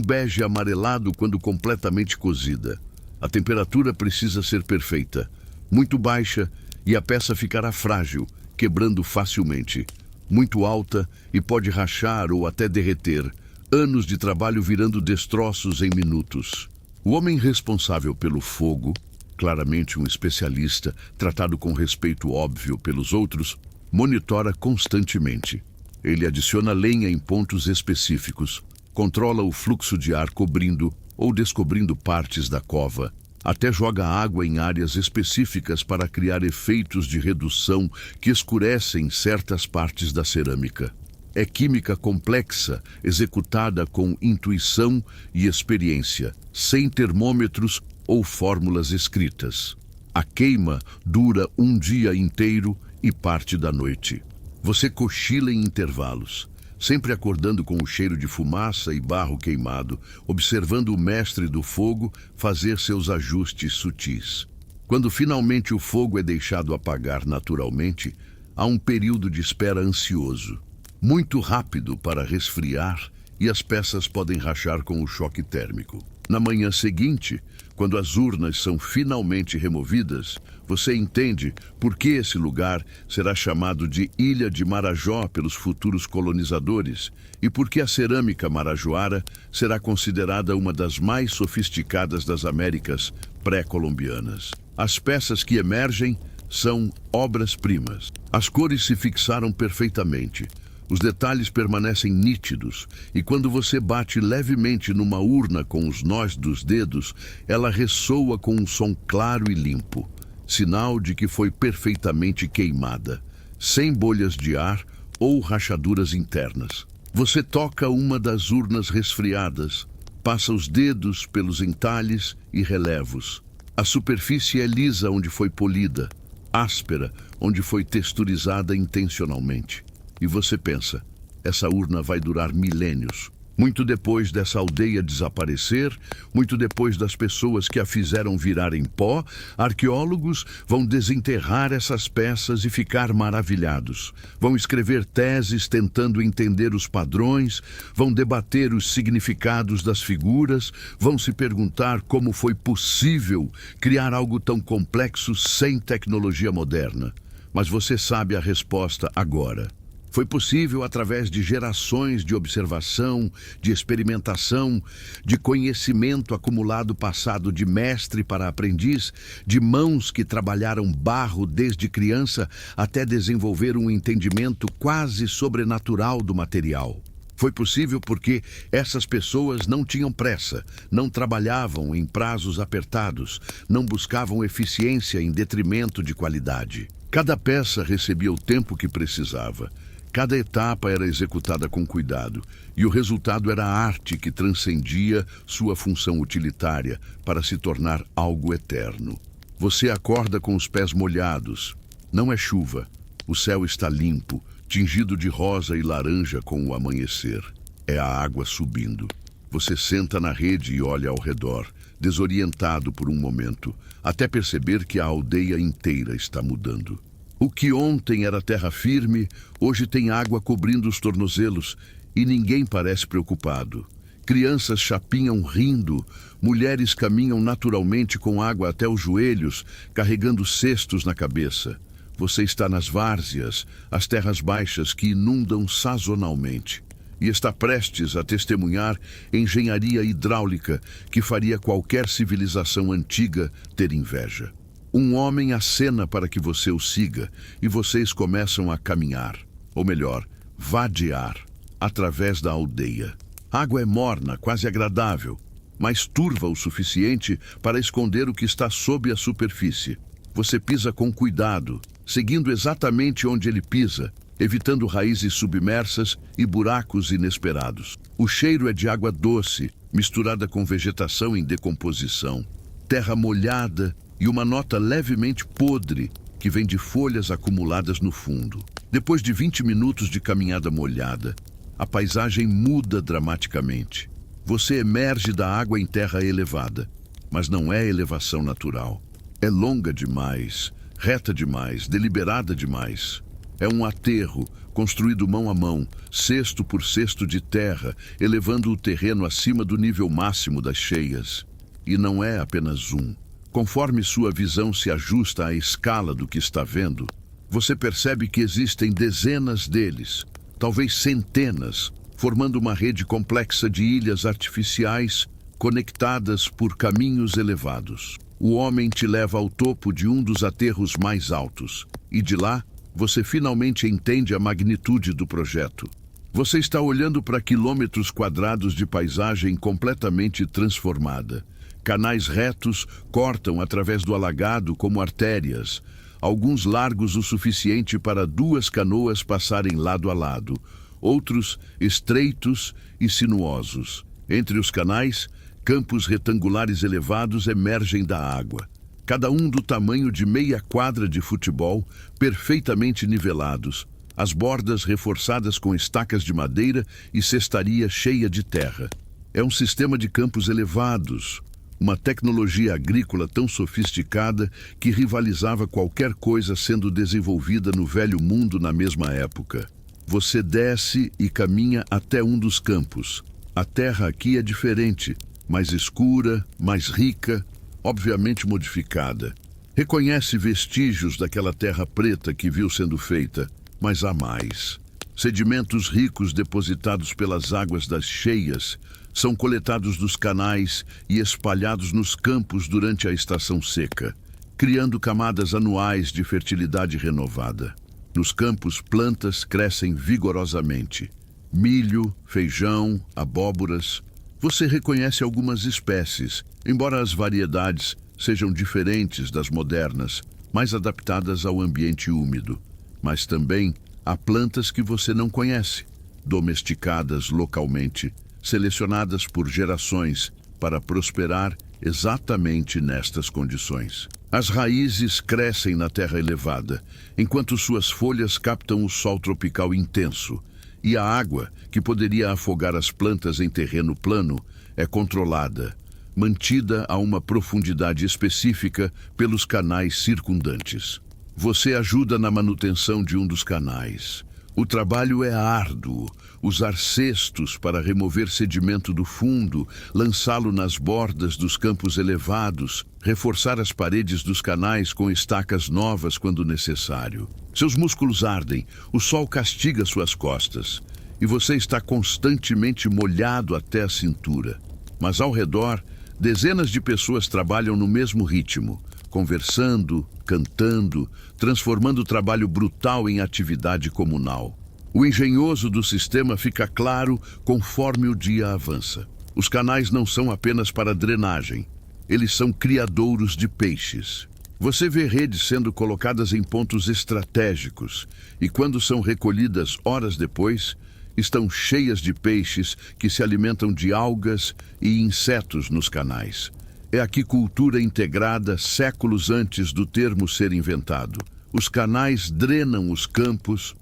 bege amarelado quando completamente cozida. A temperatura precisa ser perfeita, muito baixa, e a peça ficará frágil, quebrando facilmente. Muito alta e pode rachar ou até derreter, anos de trabalho virando destroços em minutos. O homem responsável pelo fogo, claramente um especialista, tratado com respeito óbvio pelos outros, monitora constantemente. Ele adiciona lenha em pontos específicos, controla o fluxo de ar cobrindo ou descobrindo partes da cova, até joga água em áreas específicas para criar efeitos de redução que escurecem certas partes da cerâmica. É química complexa, executada com intuição e experiência, sem termômetros ou fórmulas escritas. A queima dura um dia inteiro e parte da noite. Você cochila em intervalos, sempre acordando com o cheiro de fumaça e barro queimado, observando o mestre do fogo fazer seus ajustes sutis. Quando finalmente o fogo é deixado apagar naturalmente, há um período de espera ansioso, muito rápido para resfriar, e as peças podem rachar com o choque térmico. Na manhã seguinte, quando as urnas são finalmente removidas, você entende por que esse lugar será chamado de Ilha de Marajó pelos futuros colonizadores e por que a cerâmica marajoara será considerada uma das mais sofisticadas das Américas pré-colombianas. As peças que emergem são obras-primas. As cores se fixaram perfeitamente. Os detalhes permanecem nítidos, e quando você bate levemente numa urna com os nós dos dedos, ela ressoa com um som claro e limpo, sinal de que foi perfeitamente queimada, sem bolhas de ar ou rachaduras internas. Você toca uma das urnas resfriadas, passa os dedos pelos entalhes e relevos. A superfície é lisa onde foi polida, áspera onde foi texturizada intencionalmente. E você pensa, essa urna vai durar milênios. Muito depois dessa aldeia desaparecer, muito depois das pessoas que a fizeram virar em pó, arqueólogos vão desenterrar essas peças e ficar maravilhados. Vão escrever teses tentando entender os padrões, vão debater os significados das figuras, vão se perguntar como foi possível criar algo tão complexo sem tecnologia moderna. Mas você sabe a resposta agora. Foi possível através de gerações de observação, de experimentação, de conhecimento acumulado passado de mestre para aprendiz, de mãos que trabalharam barro desde criança até desenvolver um entendimento quase sobrenatural do material. Foi possível porque essas pessoas não tinham pressa, não trabalhavam em prazos apertados, não buscavam eficiência em detrimento de qualidade. Cada peça recebia o tempo que precisava. Cada etapa era executada com cuidado, e o resultado era a arte que transcendia sua função utilitária para se tornar algo eterno. Você acorda com os pés molhados. Não é chuva. O céu está limpo, tingido de rosa e laranja com o amanhecer. É a água subindo. Você senta na rede e olha ao redor, desorientado por um momento, até perceber que a aldeia inteira está mudando. O que ontem era terra firme, hoje tem água cobrindo os tornozelos e ninguém parece preocupado. Crianças chapinham rindo, mulheres caminham naturalmente com água até os joelhos, carregando cestos na cabeça. Você está nas várzeas, as terras baixas que inundam sazonalmente, e está prestes a testemunhar engenharia hidráulica que faria qualquer civilização antiga ter inveja. Um homem acena para que você o siga e vocês começam a caminhar, ou melhor, vadear, através da aldeia. A água é morna, quase agradável, mas turva o suficiente para esconder o que está sob a superfície. Você pisa com cuidado, seguindo exatamente onde ele pisa, evitando raízes submersas e buracos inesperados. O cheiro é de água doce, misturada com vegetação em decomposição, terra molhada e uma nota levemente podre que vem de folhas acumuladas no fundo. Depois de 20 minutos de caminhada molhada, a paisagem muda dramaticamente. Você emerge da água em terra elevada, mas não é elevação natural. É longa demais, reta demais, deliberada demais. É um aterro, construído mão a mão, cesto por cesto de terra, elevando o terreno acima do nível máximo das cheias. E não é apenas um. Conforme sua visão se ajusta à escala do que está vendo, você percebe que existem dezenas deles, talvez centenas, formando uma rede complexa de ilhas artificiais conectadas por caminhos elevados. O homem te leva ao topo de um dos aterros mais altos, e de lá você finalmente entende a magnitude do projeto. Você está olhando para quilômetros quadrados de paisagem completamente transformada. Canais retos cortam através do alagado como artérias, alguns largos o suficiente para 2 canoas passarem lado a lado, outros estreitos e sinuosos. Entre os canais, campos retangulares elevados emergem da água, cada um do tamanho de meia quadra de futebol, perfeitamente nivelados, as bordas reforçadas com estacas de madeira e cestaria cheia de terra. É um sistema de campos elevados, uma tecnologia agrícola tão sofisticada que rivalizava qualquer coisa sendo desenvolvida no velho mundo na mesma época. Você desce e caminha até um dos campos. A terra aqui é diferente, mais escura, mais rica, obviamente modificada. Reconhece vestígios daquela terra preta que viu sendo feita, mas há mais. Sedimentos ricos depositados pelas águas das cheias são coletados dos canais e espalhados nos campos durante a estação seca, criando camadas anuais de fertilidade renovada. Nos campos, plantas crescem vigorosamente. Milho, feijão, abóboras. Você reconhece algumas espécies, embora as variedades sejam diferentes das modernas, mais adaptadas ao ambiente úmido. Mas também há plantas que você não conhece, domesticadas localmente, selecionadas por gerações para prosperar exatamente nestas condições. As raízes crescem na terra elevada, enquanto suas folhas captam o sol tropical intenso, e a água, que poderia afogar as plantas em terreno plano, é controlada, mantida a uma profundidade específica pelos canais circundantes. Você ajuda na manutenção de um dos canais. O trabalho é árduo. Usar cestos para remover sedimento do fundo, lançá-lo nas bordas dos campos elevados, reforçar as paredes dos canais com estacas novas quando necessário. Seus músculos ardem, o sol castiga suas costas, e você está constantemente molhado até a cintura. Mas ao redor, dezenas de pessoas trabalham no mesmo ritmo, conversando, cantando, transformando o trabalho brutal em atividade comunal. O engenhoso do sistema fica claro conforme o dia avança. Os canais não são apenas para drenagem, eles são criadouros de peixes. Você vê redes sendo colocadas em pontos estratégicos e, quando são recolhidas horas depois, estão cheias de peixes que se alimentam de algas e insetos nos canais. É aquicultura integrada séculos antes do termo ser inventado. Os canais drenam os campos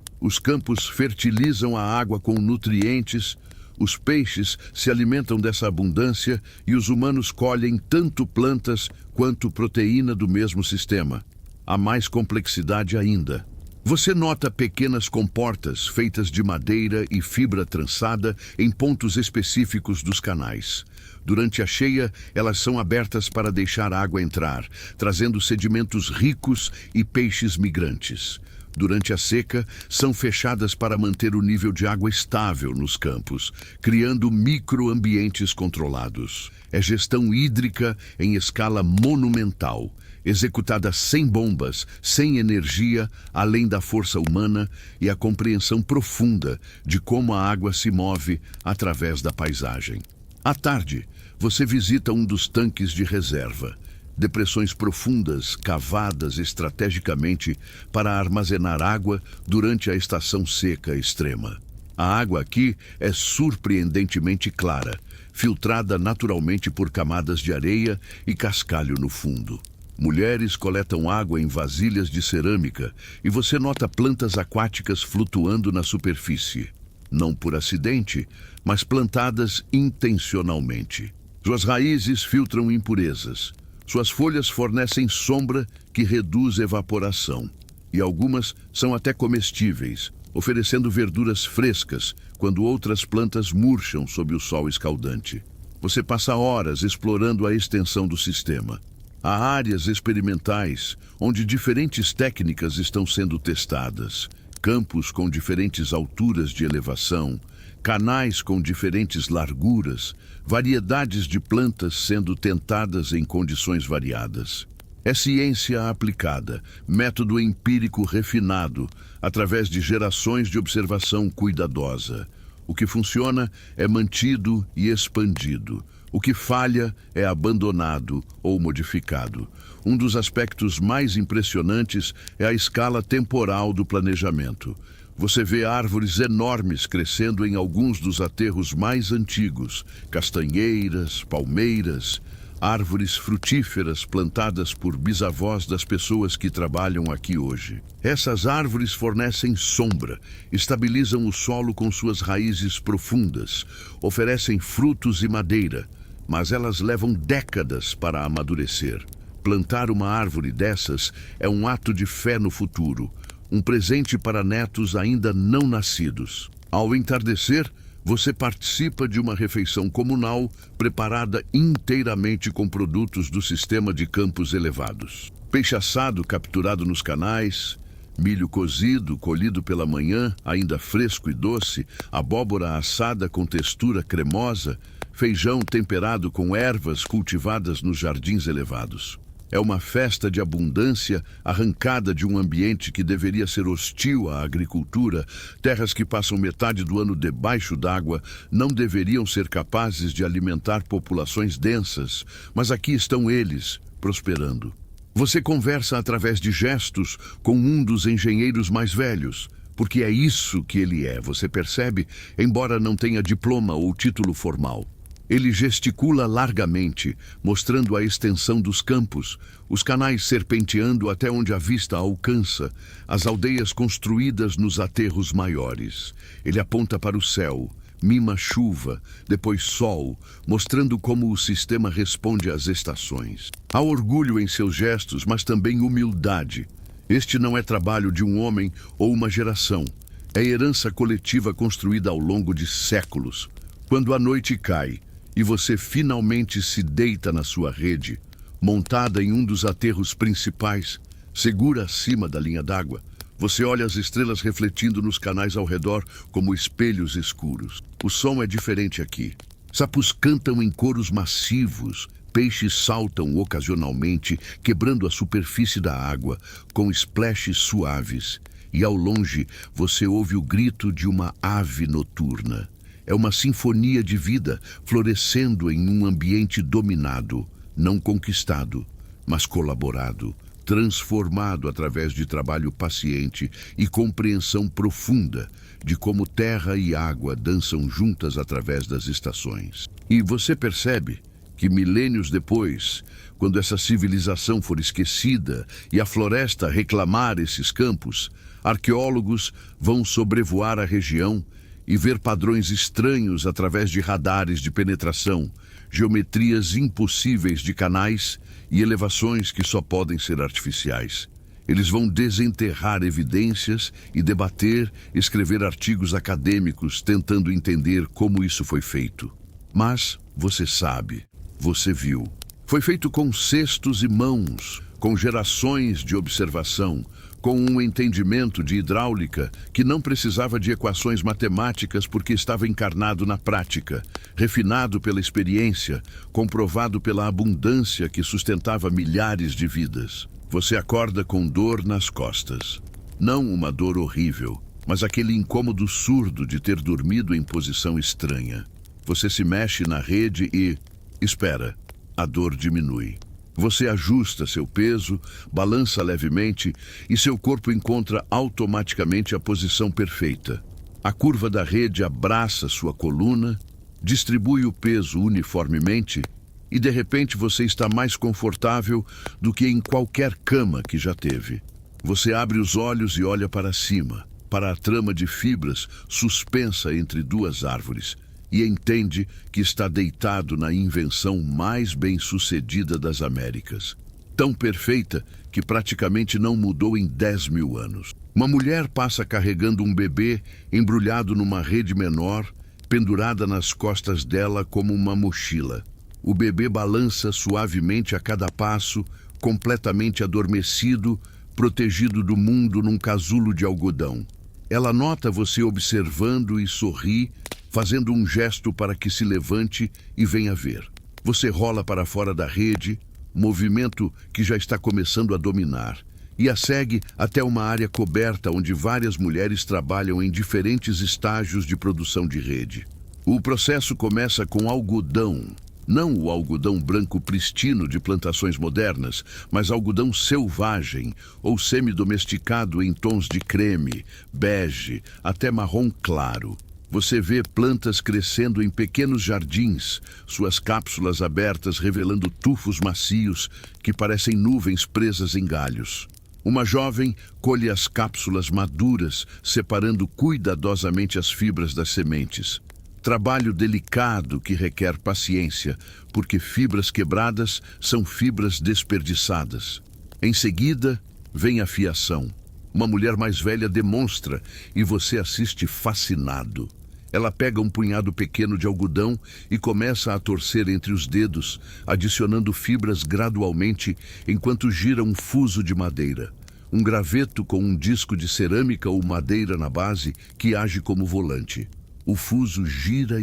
fertilizam a água com nutrientes, os peixes se alimentam dessa abundância e os humanos colhem tanto plantas quanto proteína do mesmo sistema. Há mais complexidade ainda. Você nota pequenas comportas feitas de madeira e fibra trançada em pontos específicos dos canais. Durante a cheia, elas são abertas para deixar a água entrar, trazendo sedimentos ricos e peixes migrantes. Durante a seca, são fechadas para manter o nível de água estável nos campos, criando microambientes controlados. É gestão hídrica em escala monumental, executada sem bombas, sem energia, além da força humana e a compreensão profunda de como a água se move através da paisagem. À tarde, você visita um dos tanques de reserva. Depressões profundas, cavadas estrategicamente para armazenar água durante a estação seca extrema. A água aqui é surpreendentemente clara, filtrada naturalmente por camadas de areia e cascalho no fundo. Mulheres coletam água em vasilhas de cerâmica e você nota plantas aquáticas flutuando na superfície. Não por acidente, mas plantadas intencionalmente. Suas raízes filtram impurezas. Suas folhas fornecem sombra que reduz evaporação. E algumas são até comestíveis, oferecendo verduras frescas quando outras plantas murcham sob o sol escaldante. Você passa horas explorando a extensão do sistema. Há áreas experimentais onde diferentes técnicas estão sendo testadas. Campos com diferentes alturas de elevação, canais com diferentes larguras, variedades de plantas sendo tentadas em condições variadas. É ciência aplicada, método empírico refinado, através de gerações de observação cuidadosa. O que funciona é mantido e expandido. O que falha é abandonado ou modificado. Um dos aspectos mais impressionantes é a escala temporal do planejamento. Você vê árvores enormes crescendo em alguns dos aterros mais antigos, castanheiras, palmeiras, árvores frutíferas plantadas por bisavós das pessoas que trabalham aqui hoje. Essas árvores fornecem sombra, estabilizam o solo com suas raízes profundas, oferecem frutos e madeira, mas elas levam décadas para amadurecer. Plantar uma árvore dessas é um ato de fé no futuro, um presente para netos ainda não nascidos. Ao entardecer, você participa de uma refeição comunal preparada inteiramente com produtos do sistema de campos elevados. Peixe assado capturado nos canais, milho cozido, colhido pela manhã, ainda fresco e doce, abóbora assada com textura cremosa, feijão temperado com ervas cultivadas nos jardins elevados. É uma festa de abundância arrancada de um ambiente que deveria ser hostil à agricultura. Terras que passam metade do ano debaixo d'água não deveriam ser capazes de alimentar populações densas, mas aqui estão eles, prosperando. Você conversa através de gestos com um dos engenheiros mais velhos, porque é isso que ele é, você percebe, embora não tenha diploma ou título formal. Ele gesticula largamente, mostrando a extensão dos campos, os canais serpenteando até onde a vista alcança, as aldeias construídas nos aterros maiores. Ele aponta para o céu, mima chuva, depois sol, mostrando como o sistema responde às estações. Há orgulho em seus gestos, mas também humildade. Este não é trabalho de um homem ou uma geração. É herança coletiva construída ao longo de séculos. Quando a noite cai, e você finalmente se deita na sua rede, montada em um dos aterros principais, segura acima da linha d'água, você olha as estrelas refletindo nos canais ao redor como espelhos escuros. O som é diferente aqui. Sapos cantam em coros massivos, peixes saltam ocasionalmente, quebrando a superfície da água com splashes suaves, e ao longe você ouve o grito de uma ave noturna. É uma sinfonia de vida florescendo em um ambiente dominado, não conquistado, mas colaborado, transformado através de trabalho paciente e compreensão profunda de como terra e água dançam juntas através das estações. E você percebe que milênios depois, quando essa civilização for esquecida e a floresta reclamar esses campos, arqueólogos vão sobrevoar a região e ver padrões estranhos através de radares de penetração, geometrias impossíveis de canais e elevações que só podem ser artificiais. Eles vão desenterrar evidências e debater, escrever artigos acadêmicos tentando entender como isso foi feito. Mas você sabe, você viu. Foi feito com cestos e mãos, com gerações de observação, com um entendimento de hidráulica que não precisava de equações matemáticas porque estava encarnado na prática, refinado pela experiência, comprovado pela abundância que sustentava milhares de vidas. Você acorda com dor nas costas. Não uma dor horrível, mas aquele incômodo surdo de ter dormido em posição estranha. Você se mexe na rede e... espera, a dor diminui. Você ajusta seu peso, balança levemente e seu corpo encontra automaticamente a posição perfeita. A curva da rede abraça sua coluna, distribui o peso uniformemente e de repente você está mais confortável do que em qualquer cama que já teve. Você abre os olhos e olha para cima, para a trama de fibras suspensa entre duas árvores, e entende que está deitado na invenção mais bem-sucedida das Américas. Tão perfeita que praticamente não mudou em 10.000 anos. Uma mulher passa carregando um bebê embrulhado numa rede menor, pendurada nas costas dela como uma mochila. O bebê balança suavemente a cada passo, completamente adormecido, protegido do mundo num casulo de algodão. Ela nota você observando e sorri, fazendo um gesto para que se levante e venha ver. Você rola para fora da rede, movimento que já está começando a dominar, e a segue até uma área coberta onde várias mulheres trabalham em diferentes estágios de produção de rede. O processo começa com algodão, não o algodão branco pristino de plantações modernas, mas algodão selvagem ou semi-domesticado em tons de creme, bege, até marrom claro. Você vê plantas crescendo em pequenos jardins, suas cápsulas abertas revelando tufos macios que parecem nuvens presas em galhos. Uma jovem colhe as cápsulas maduras, separando cuidadosamente as fibras das sementes. Trabalho delicado que requer paciência, porque fibras quebradas são fibras desperdiçadas. Em seguida, vem a fiação. Uma mulher mais velha demonstra e você assiste fascinado. Ela pega um punhado pequeno de algodão e começa a torcer entre os dedos, adicionando fibras gradualmente enquanto gira um fuso de madeira. Um graveto com um disco de cerâmica ou madeira na base que age como volante. O fuso gira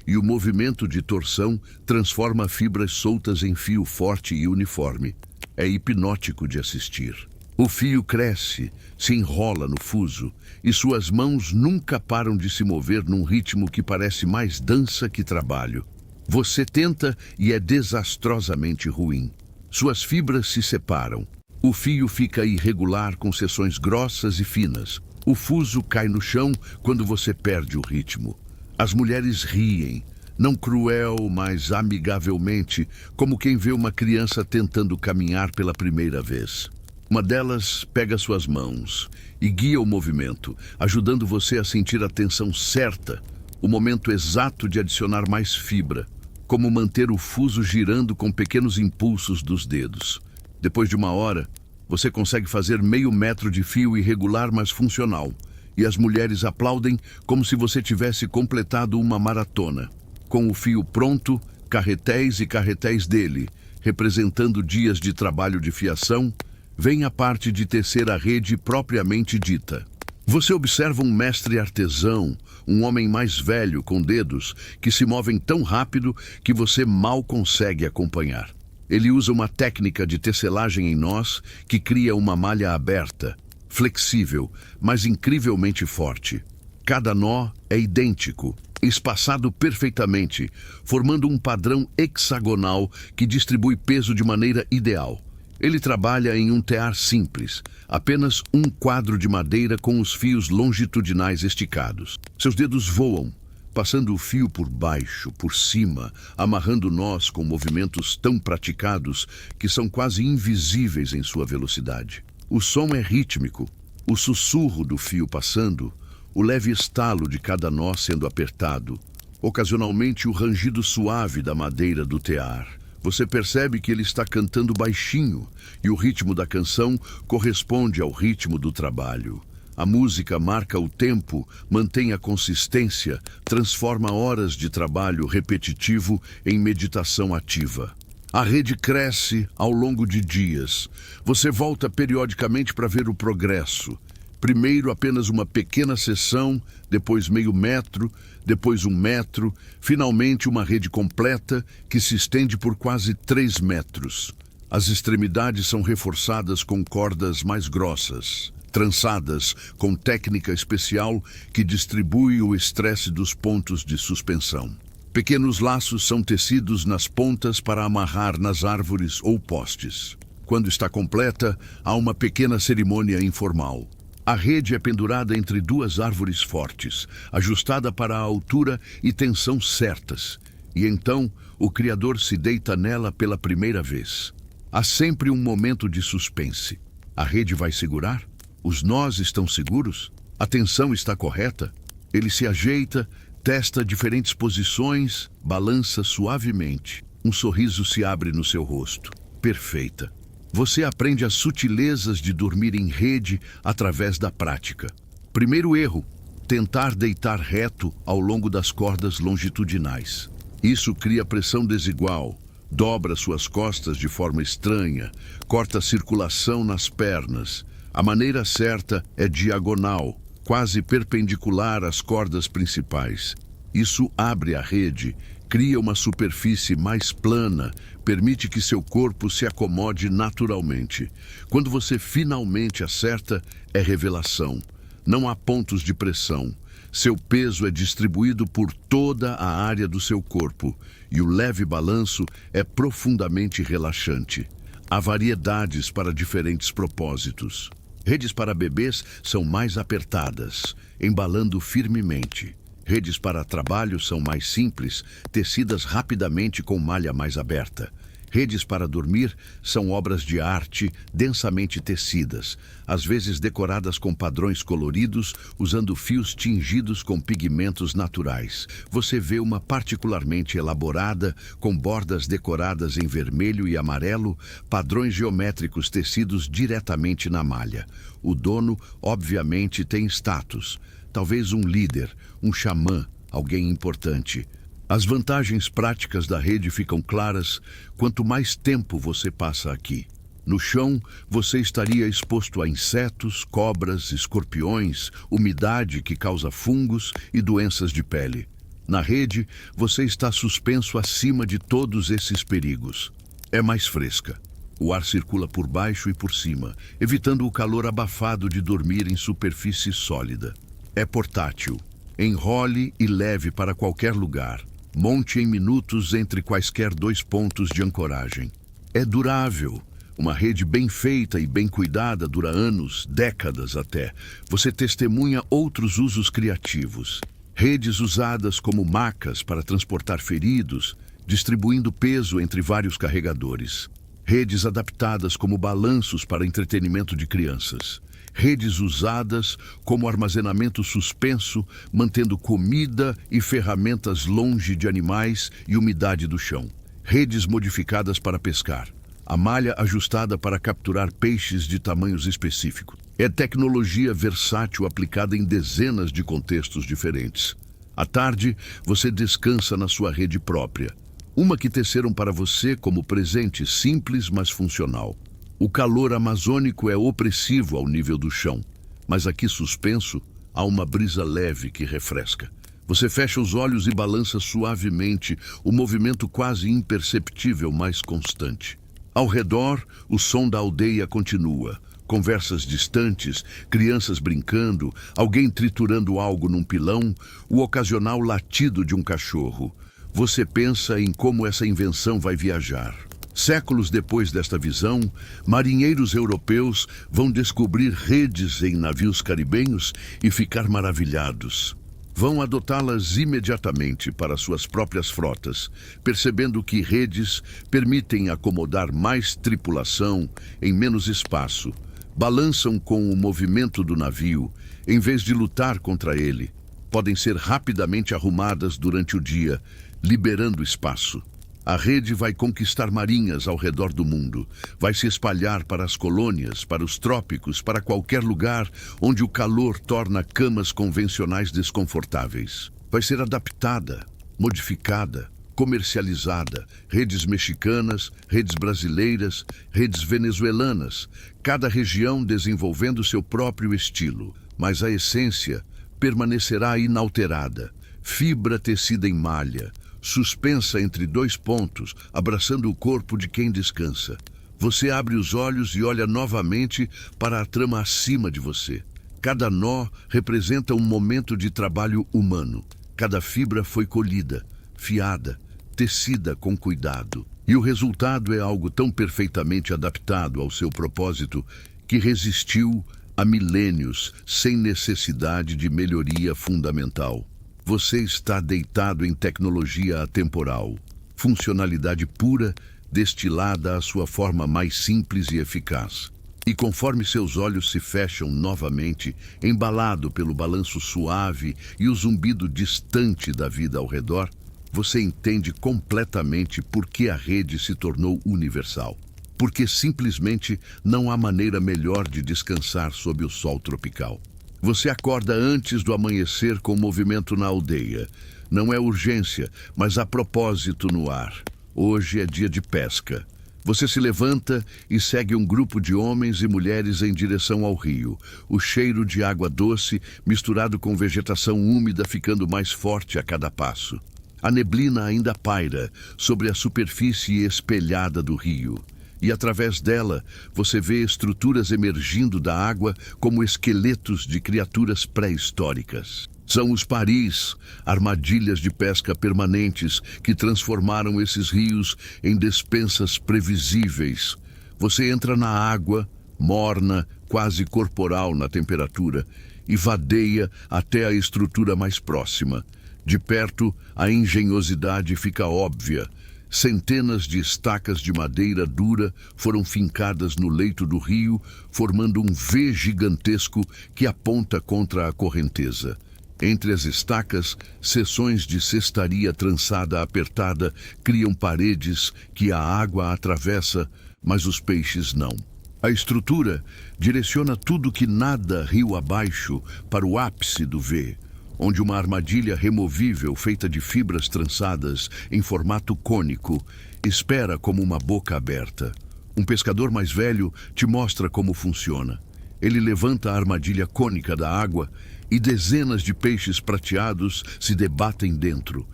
e o movimento de torção transforma fibras soltas em fio forte e uniforme. É hipnótico de assistir. O fio cresce, se enrola no fuso, e suas mãos nunca param de se mover num ritmo que parece mais dança que trabalho. Você tenta e é desastrosamente ruim. Suas fibras se separam. O fio fica irregular com seções grossas e finas. O fuso cai no chão quando você perde o ritmo. As mulheres riem, não cruel, mas amigavelmente, como quem vê uma criança tentando caminhar pela primeira vez. Uma delas pega suas mãos e guia o movimento, ajudando você a sentir a tensão certa, o momento exato de adicionar mais fibra, como manter o fuso girando com pequenos impulsos dos dedos. Depois de uma hora, você consegue fazer meio metro de fio irregular, mas funcional, e as mulheres aplaudem como se você tivesse completado uma maratona. Com o fio pronto, carretéis e carretéis dele, representando dias de trabalho de fiação, vem a parte de tecer a rede propriamente dita. Você observa um mestre artesão, um homem mais velho com dedos que se movem tão rápido que você mal consegue acompanhar. Ele usa uma técnica de tecelagem em nós que cria uma malha aberta, flexível, mas incrivelmente forte. Cada nó é idêntico, espaçado perfeitamente, formando um padrão hexagonal que distribui peso de maneira ideal. Ele trabalha em um tear simples, apenas um quadro de madeira com os fios longitudinais esticados. Seus dedos voam, passando o fio por baixo, por cima, amarrando nós com movimentos tão praticados que são quase invisíveis em sua velocidade. O som é rítmico, o sussurro do fio passando, o leve estalo de cada nó sendo apertado, ocasionalmente o rangido suave da madeira do tear. Você percebe que ele está cantando baixinho e o ritmo da canção corresponde ao ritmo do trabalho. A música marca o tempo, mantém a consistência, transforma horas de trabalho repetitivo em meditação ativa. A rede cresce ao longo de dias. Você volta periodicamente para ver o progresso. Primeiro apenas uma pequena seção, depois meio metro, depois 1 metro, finalmente uma rede completa que se estende por quase 3 metros. As extremidades são reforçadas com cordas mais grossas, trançadas com técnica especial que distribui o estresse dos pontos de suspensão. Pequenos laços são tecidos nas pontas para amarrar nas árvores ou postes. Quando está completa, há uma pequena cerimônia informal. A rede é pendurada entre 2 árvores fortes, ajustada para a altura e tensão certas, e então o criador se deita nela pela primeira vez. Há sempre um momento de suspense. A rede vai segurar? Os nós estão seguros? A tensão está correta? Ele se ajeita, testa diferentes posições, balança suavemente. Um sorriso se abre no seu rosto. Perfeita. Você aprende as sutilezas de dormir em rede através da prática. Primeiro erro: tentar deitar reto ao longo das cordas longitudinais. Isso cria pressão desigual, dobra suas costas de forma estranha, corta a circulação nas pernas. A maneira certa é diagonal, quase perpendicular às cordas principais. Isso abre a rede, cria uma superfície mais plana, permite que seu corpo se acomode naturalmente. Quando você finalmente acerta, é revelação. Não há pontos de pressão. Seu peso é distribuído por toda a área do seu corpo e o leve balanço é profundamente relaxante. Há variedades para diferentes propósitos. Redes para bebês são mais apertadas, embalando firmemente. Redes para trabalho são mais simples, tecidas rapidamente com malha mais aberta. Redes para dormir são obras de arte densamente tecidas, às vezes decoradas com padrões coloridos, usando fios tingidos com pigmentos naturais. Você vê uma particularmente elaborada, com bordas decoradas em vermelho e amarelo, padrões geométricos tecidos diretamente na malha. O dono, obviamente, tem status. Talvez um líder, um xamã, alguém importante. As vantagens práticas da rede ficam claras quanto mais tempo você passa aqui. No chão, você estaria exposto a insetos, cobras, escorpiões, umidade que causa fungos e doenças de pele. Na rede, você está suspenso acima de todos esses perigos. É mais fresca. O ar circula por baixo e por cima, evitando o calor abafado de dormir em superfície sólida. É portátil. Enrole e leve para qualquer lugar. Monte em minutos entre quaisquer 2 pontos de ancoragem. É durável. Uma rede bem feita e bem cuidada dura anos, décadas até. Você testemunha outros usos criativos. Redes usadas como macas para transportar feridos, distribuindo peso entre vários carregadores. Redes adaptadas como balanços para entretenimento de crianças. Redes usadas como armazenamento suspenso, mantendo comida e ferramentas longe de animais e umidade do chão. Redes modificadas para pescar. A malha ajustada para capturar peixes de tamanhos específicos. É tecnologia versátil aplicada em dezenas de contextos diferentes. À tarde, você descansa na sua rede própria. Uma que teceram para você como presente simples, mas funcional. O calor amazônico é opressivo ao nível do chão, mas aqui suspenso há uma brisa leve que refresca. Você fecha os olhos e balança suavemente, o movimento quase imperceptível, mas constante. Ao redor, o som da aldeia continua, Conversas distantes, crianças brincando, alguém triturando algo num pilão, o ocasional latido de um cachorro. Você pensa em como essa invenção vai viajar. Séculos depois desta visão, marinheiros europeus vão descobrir redes em navios caribenhos e ficar maravilhados. Vão adotá-las imediatamente para suas próprias frotas, percebendo que redes permitem acomodar mais tripulação em menos espaço. Balançam com o movimento do navio, em vez de lutar contra ele. Podem ser rapidamente arrumadas durante o dia, liberando espaço. A rede vai conquistar marinhas ao redor do mundo. Vai se espalhar para as colônias, para os trópicos, para qualquer lugar onde o calor torna camas convencionais desconfortáveis. Vai ser adaptada, modificada, comercializada. Redes mexicanas, redes brasileiras, redes venezuelanas. Cada região desenvolvendo seu próprio estilo. Mas a essência permanecerá inalterada. Fibra tecida em malha, suspensa entre dois pontos, abraçando o corpo de quem descansa. Você abre os olhos e olha novamente para a trama acima de você. Cada nó representa um momento de trabalho humano. Cada fibra foi colhida, fiada, tecida com cuidado. E o resultado é algo tão perfeitamente adaptado ao seu propósito que resistiu há milênios sem necessidade de melhoria fundamental. Você está deitado em tecnologia atemporal, funcionalidade pura, destilada à sua forma mais simples e eficaz. E conforme seus olhos se fecham novamente, embalado pelo balanço suave e o zumbido distante da vida ao redor, você entende completamente por que a rede se tornou universal. Porque simplesmente não há maneira melhor de descansar sob o sol tropical. Você acorda antes do amanhecer com movimento na aldeia. Não é urgência, mas há propósito no ar. Hoje é dia de pesca. Você se levanta e segue um grupo de homens e mulheres em direção ao rio. O cheiro de água doce, misturado com vegetação úmida, ficando mais forte a cada passo. A neblina ainda paira sobre a superfície espelhada do rio. E através dela, você vê estruturas emergindo da água como esqueletos de criaturas pré-históricas. São os paris, armadilhas de pesca permanentes que transformaram esses rios em despensas previsíveis. Você entra na água, morna, quase corporal na temperatura, e vadeia até a estrutura mais próxima. De perto, a engenhosidade fica óbvia. Centenas de estacas de madeira dura foram fincadas no leito do rio, formando um V gigantesco que aponta contra a correnteza. Entre as estacas, seções de cestaria trançada apertada criam paredes que a água atravessa, mas os peixes não. A estrutura direciona tudo que nada rio abaixo para o ápice do V, onde uma armadilha removível feita de fibras trançadas em formato cônico espera como uma boca aberta. Um pescador mais velho te mostra como funciona. Ele levanta a armadilha cônica da água e dezenas de peixes prateados se debatem dentro.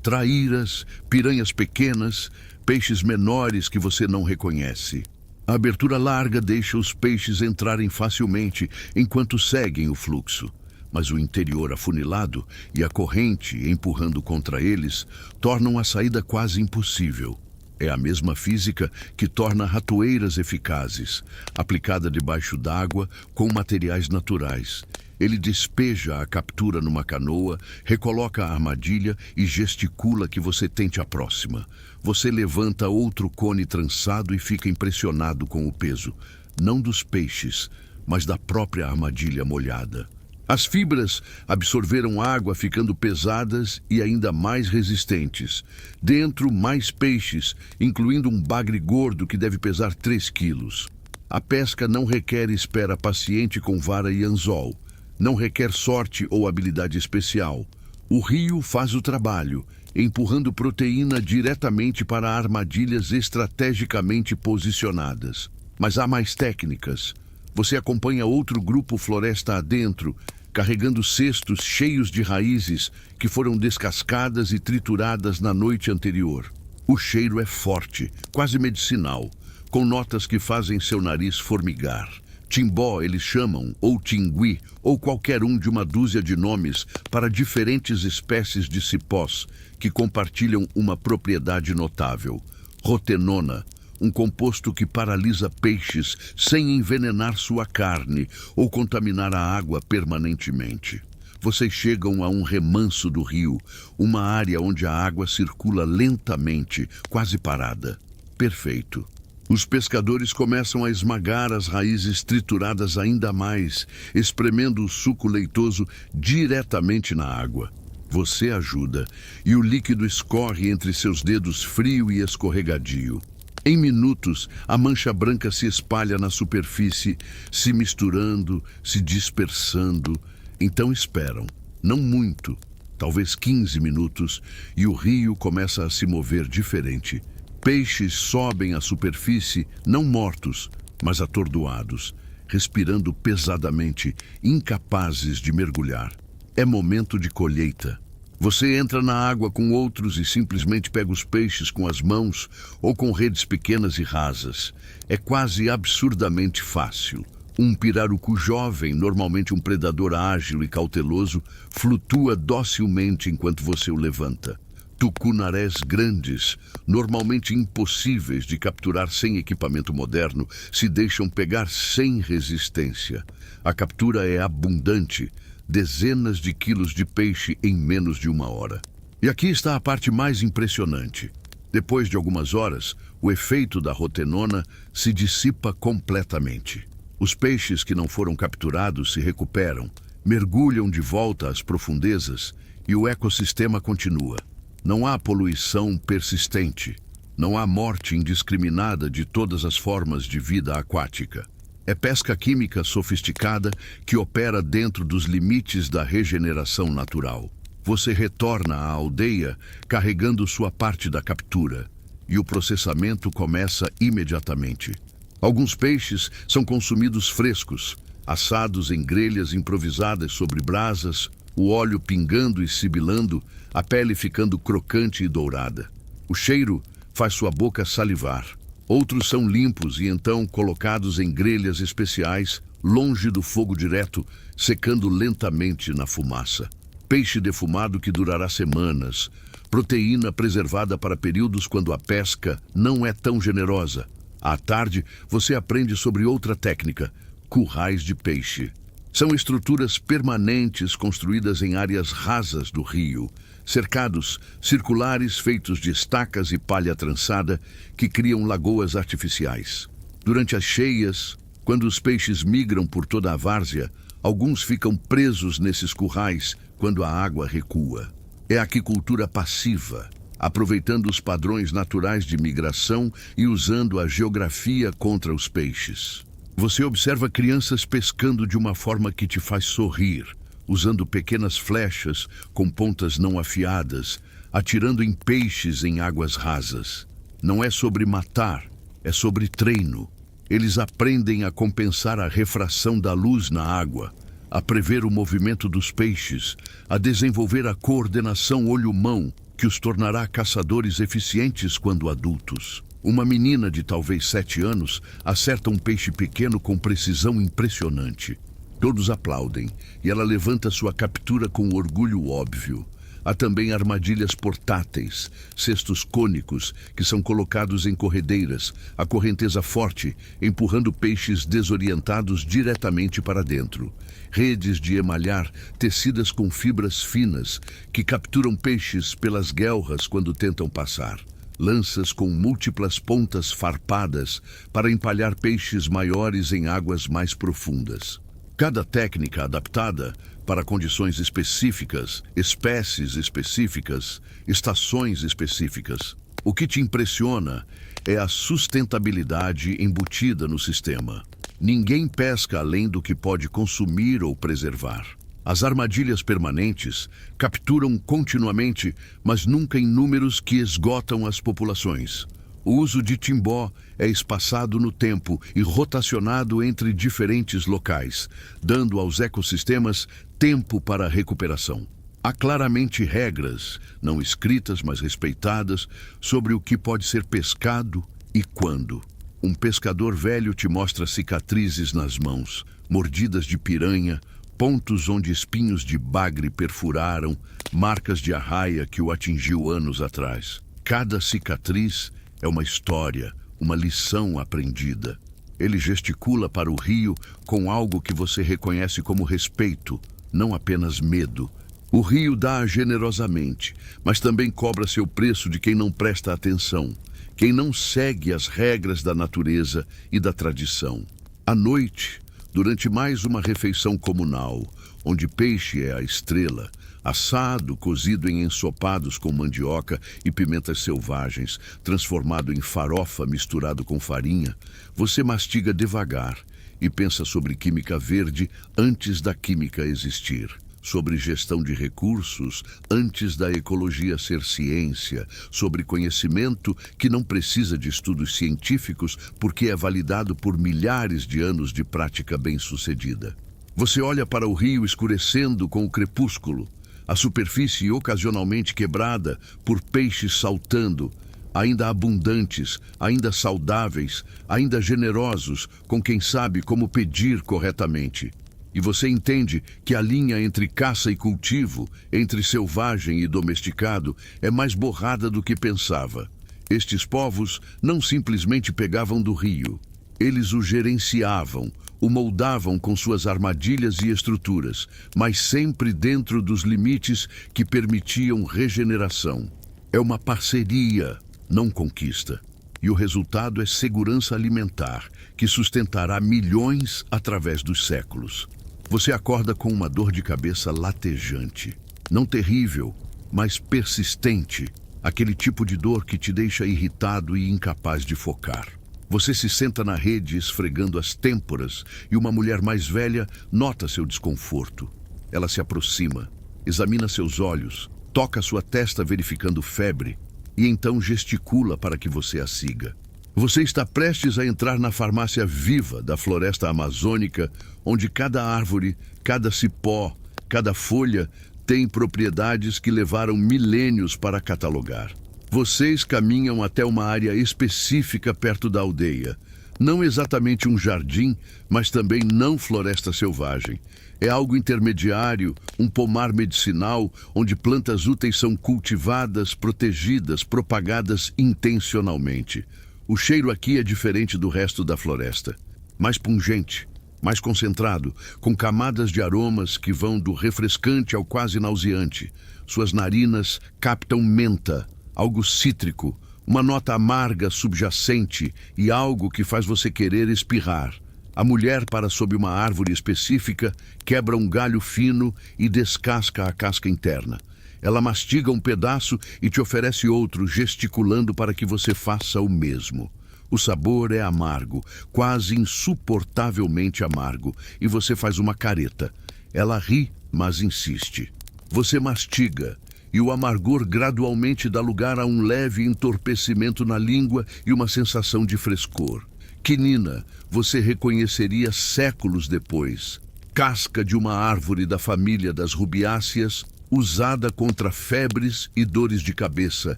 Traíras, piranhas pequenas, peixes menores que você não reconhece. A abertura larga deixa os peixes entrarem facilmente enquanto seguem o fluxo. Mas o interior afunilado e a corrente empurrando contra eles tornam a saída quase impossível. É a mesma física que torna ratoeiras eficazes, aplicada debaixo d'água com materiais naturais. Ele despeja a captura numa canoa, recoloca a armadilha e gesticula que você tente a próxima. Você levanta outro cone trançado e fica impressionado com o peso, não dos peixes, mas da própria armadilha molhada. As fibras absorveram água, ficando pesadas e ainda mais resistentes. Dentro, mais peixes, incluindo um bagre gordo que deve pesar 3 quilos. A pesca não requer espera paciente com vara e anzol. Não requer sorte ou habilidade especial. O rio faz o trabalho, empurrando proteína diretamente para armadilhas estrategicamente posicionadas. Mas há mais técnicas. Você acompanha outro grupo floresta adentro, carregando cestos cheios de raízes que foram descascadas e trituradas na noite anterior. O cheiro é forte, quase medicinal, com notas que fazem seu nariz formigar. Timbó eles chamam, ou tingui, ou qualquer um de uma dúzia de nomes para diferentes espécies de cipós que compartilham uma propriedade notável. Rotenona, um composto que paralisa peixes sem envenenar sua carne ou contaminar a água permanentemente. Vocês chegam a um remanso do rio, uma área onde a água circula lentamente, quase parada. Perfeito. Os pescadores começam a esmagar as raízes trituradas ainda mais, espremendo o suco leitoso diretamente na água. Você ajuda, e o líquido escorre entre seus dedos frio e escorregadio. Em minutos, a mancha branca se espalha na superfície, se misturando, se dispersando. Então esperam, não muito, talvez 15 minutos, e o rio começa a se mover diferente. Peixes sobem à superfície, não mortos, mas atordoados, respirando pesadamente, incapazes de mergulhar. É momento de colheita. Você entra na água com outros e simplesmente pega os peixes com as mãos ou com redes pequenas e rasas. É quase absurdamente fácil. Um pirarucu jovem, normalmente um predador ágil e cauteloso, flutua docilmente enquanto você o levanta. Tucunarés grandes, normalmente impossíveis de capturar sem equipamento moderno, se deixam pegar sem resistência. A captura é abundante, dezenas de quilos de peixe em menos de 1 hora. E aqui está a parte mais impressionante. Depois de algumas horas, o efeito da rotenona se dissipa completamente. Os peixes que não foram capturados se recuperam, mergulham de volta às profundezas e o ecossistema continua. Não há poluição persistente. Não há morte indiscriminada de todas as formas de vida aquática. É pesca química sofisticada que opera dentro dos limites da regeneração natural. Você retorna à aldeia carregando sua parte da captura e o processamento começa imediatamente. Alguns peixes são consumidos frescos, assados em grelhas improvisadas sobre brasas, o óleo pingando e sibilando, a pele ficando crocante e dourada. O cheiro faz sua boca salivar. Outros são limpos e então colocados em grelhas especiais, longe do fogo direto, secando lentamente na fumaça. Peixe defumado que durará semanas. Proteína preservada para períodos quando a pesca não é tão generosa. À tarde, você aprende sobre outra técnica, currais de peixe. São estruturas permanentes construídas em áreas rasas do rio, cercados circulares feitos de estacas e palha trançada que criam lagoas artificiais. Durante as cheias, quando os peixes migram por toda a várzea, alguns ficam presos nesses currais quando a água recua. É aquicultura passiva, aproveitando os padrões naturais de migração e usando a geografia contra os peixes. Você observa crianças pescando de uma forma que te faz sorrir, usando pequenas flechas com pontas não afiadas, atirando em peixes em águas rasas. Não é sobre matar, é sobre treino. Eles aprendem a compensar a refração da luz na água, a prever o movimento dos peixes, a desenvolver a coordenação olho-mão que os tornará caçadores eficientes quando adultos. Uma menina de talvez 7 anos acerta um peixe pequeno com precisão impressionante. Todos aplaudem e ela levanta sua captura com orgulho óbvio. Há também armadilhas portáteis, cestos cônicos que são colocados em corredeiras, a correnteza forte, empurrando peixes desorientados diretamente para dentro. Redes de emalhar tecidas com fibras finas que capturam peixes pelas guelras quando tentam passar. Lanças com múltiplas pontas farpadas para empalhar peixes maiores em águas mais profundas. Cada técnica adaptada para condições específicas, espécies específicas, estações específicas. O que te impressiona é a sustentabilidade embutida no sistema. Ninguém pesca além do que pode consumir ou preservar. As armadilhas permanentes capturam continuamente, mas nunca em números que esgotam as populações. O uso de timbó é espaçado no tempo e rotacionado entre diferentes locais, dando aos ecossistemas tempo para a recuperação. Há claramente regras, não escritas, mas respeitadas, sobre o que pode ser pescado e quando. Um pescador velho te mostra cicatrizes nas mãos, mordidas de piranha, pontos onde espinhos de bagre perfuraram, marcas de arraia que o atingiu anos atrás. Cada cicatriz é uma história, uma lição aprendida. Ele gesticula para o rio com algo que você reconhece como respeito, não apenas medo. O rio dá generosamente, mas também cobra seu preço de quem não presta atenção, quem não segue as regras da natureza e da tradição. À noite, durante mais uma refeição comunal, onde peixe é a estrela, assado, cozido em ensopados com mandioca e pimentas selvagens, transformado em farofa misturado com farinha, você mastiga devagar e pensa sobre química verde antes da química existir, sobre gestão de recursos antes da ecologia ser ciência, sobre conhecimento que não precisa de estudos científicos porque é validado por milhares de anos de prática bem-sucedida. Você olha para o rio escurecendo com o crepúsculo, a superfície ocasionalmente quebrada por peixes saltando, ainda abundantes, ainda saudáveis, ainda generosos, com quem sabe como pedir corretamente. E você entende que a linha entre caça e cultivo, entre selvagem e domesticado, é mais borrada do que pensava. Estes povos não simplesmente pegavam do rio. Eles o gerenciavam, o moldavam com suas armadilhas e estruturas, mas sempre dentro dos limites que permitiam regeneração. É uma parceria, não conquista. E o resultado é segurança alimentar, que sustentará milhões através dos séculos. Você acorda com uma dor de cabeça latejante. Não terrível, mas persistente. Aquele tipo de dor que te deixa irritado e incapaz de focar. Você se senta na rede esfregando as têmporas e uma mulher mais velha nota seu desconforto. Ela se aproxima, examina seus olhos, toca sua testa verificando febre e então gesticula para que você a siga. Você está prestes a entrar na farmácia viva da floresta amazônica, onde cada árvore, cada cipó, cada folha tem propriedades que levaram milênios para catalogar. Vocês caminham até uma área específica perto da aldeia. Não exatamente um jardim, mas também não floresta selvagem. É algo intermediário, um pomar medicinal, onde plantas úteis são cultivadas, protegidas, propagadas intencionalmente. O cheiro aqui é diferente do resto da floresta. Mais pungente, mais concentrado, com camadas de aromas que vão do refrescante ao quase nauseante. Suas narinas captam menta, algo cítrico, uma nota amarga subjacente e algo que faz você querer espirrar. A mulher para sob uma árvore específica, quebra um galho fino e descasca a casca interna. Ela mastiga um pedaço e te oferece outro, gesticulando para que você faça o mesmo. O sabor é amargo, quase insuportavelmente amargo, e você faz uma careta. Ela ri, mas insiste. Você mastiga, e o amargor gradualmente dá lugar a um leve entorpecimento na língua e uma sensação de frescor. Quinina, você reconheceria séculos depois. Casca de uma árvore da família das rubiáceas, usada contra febres e dores de cabeça,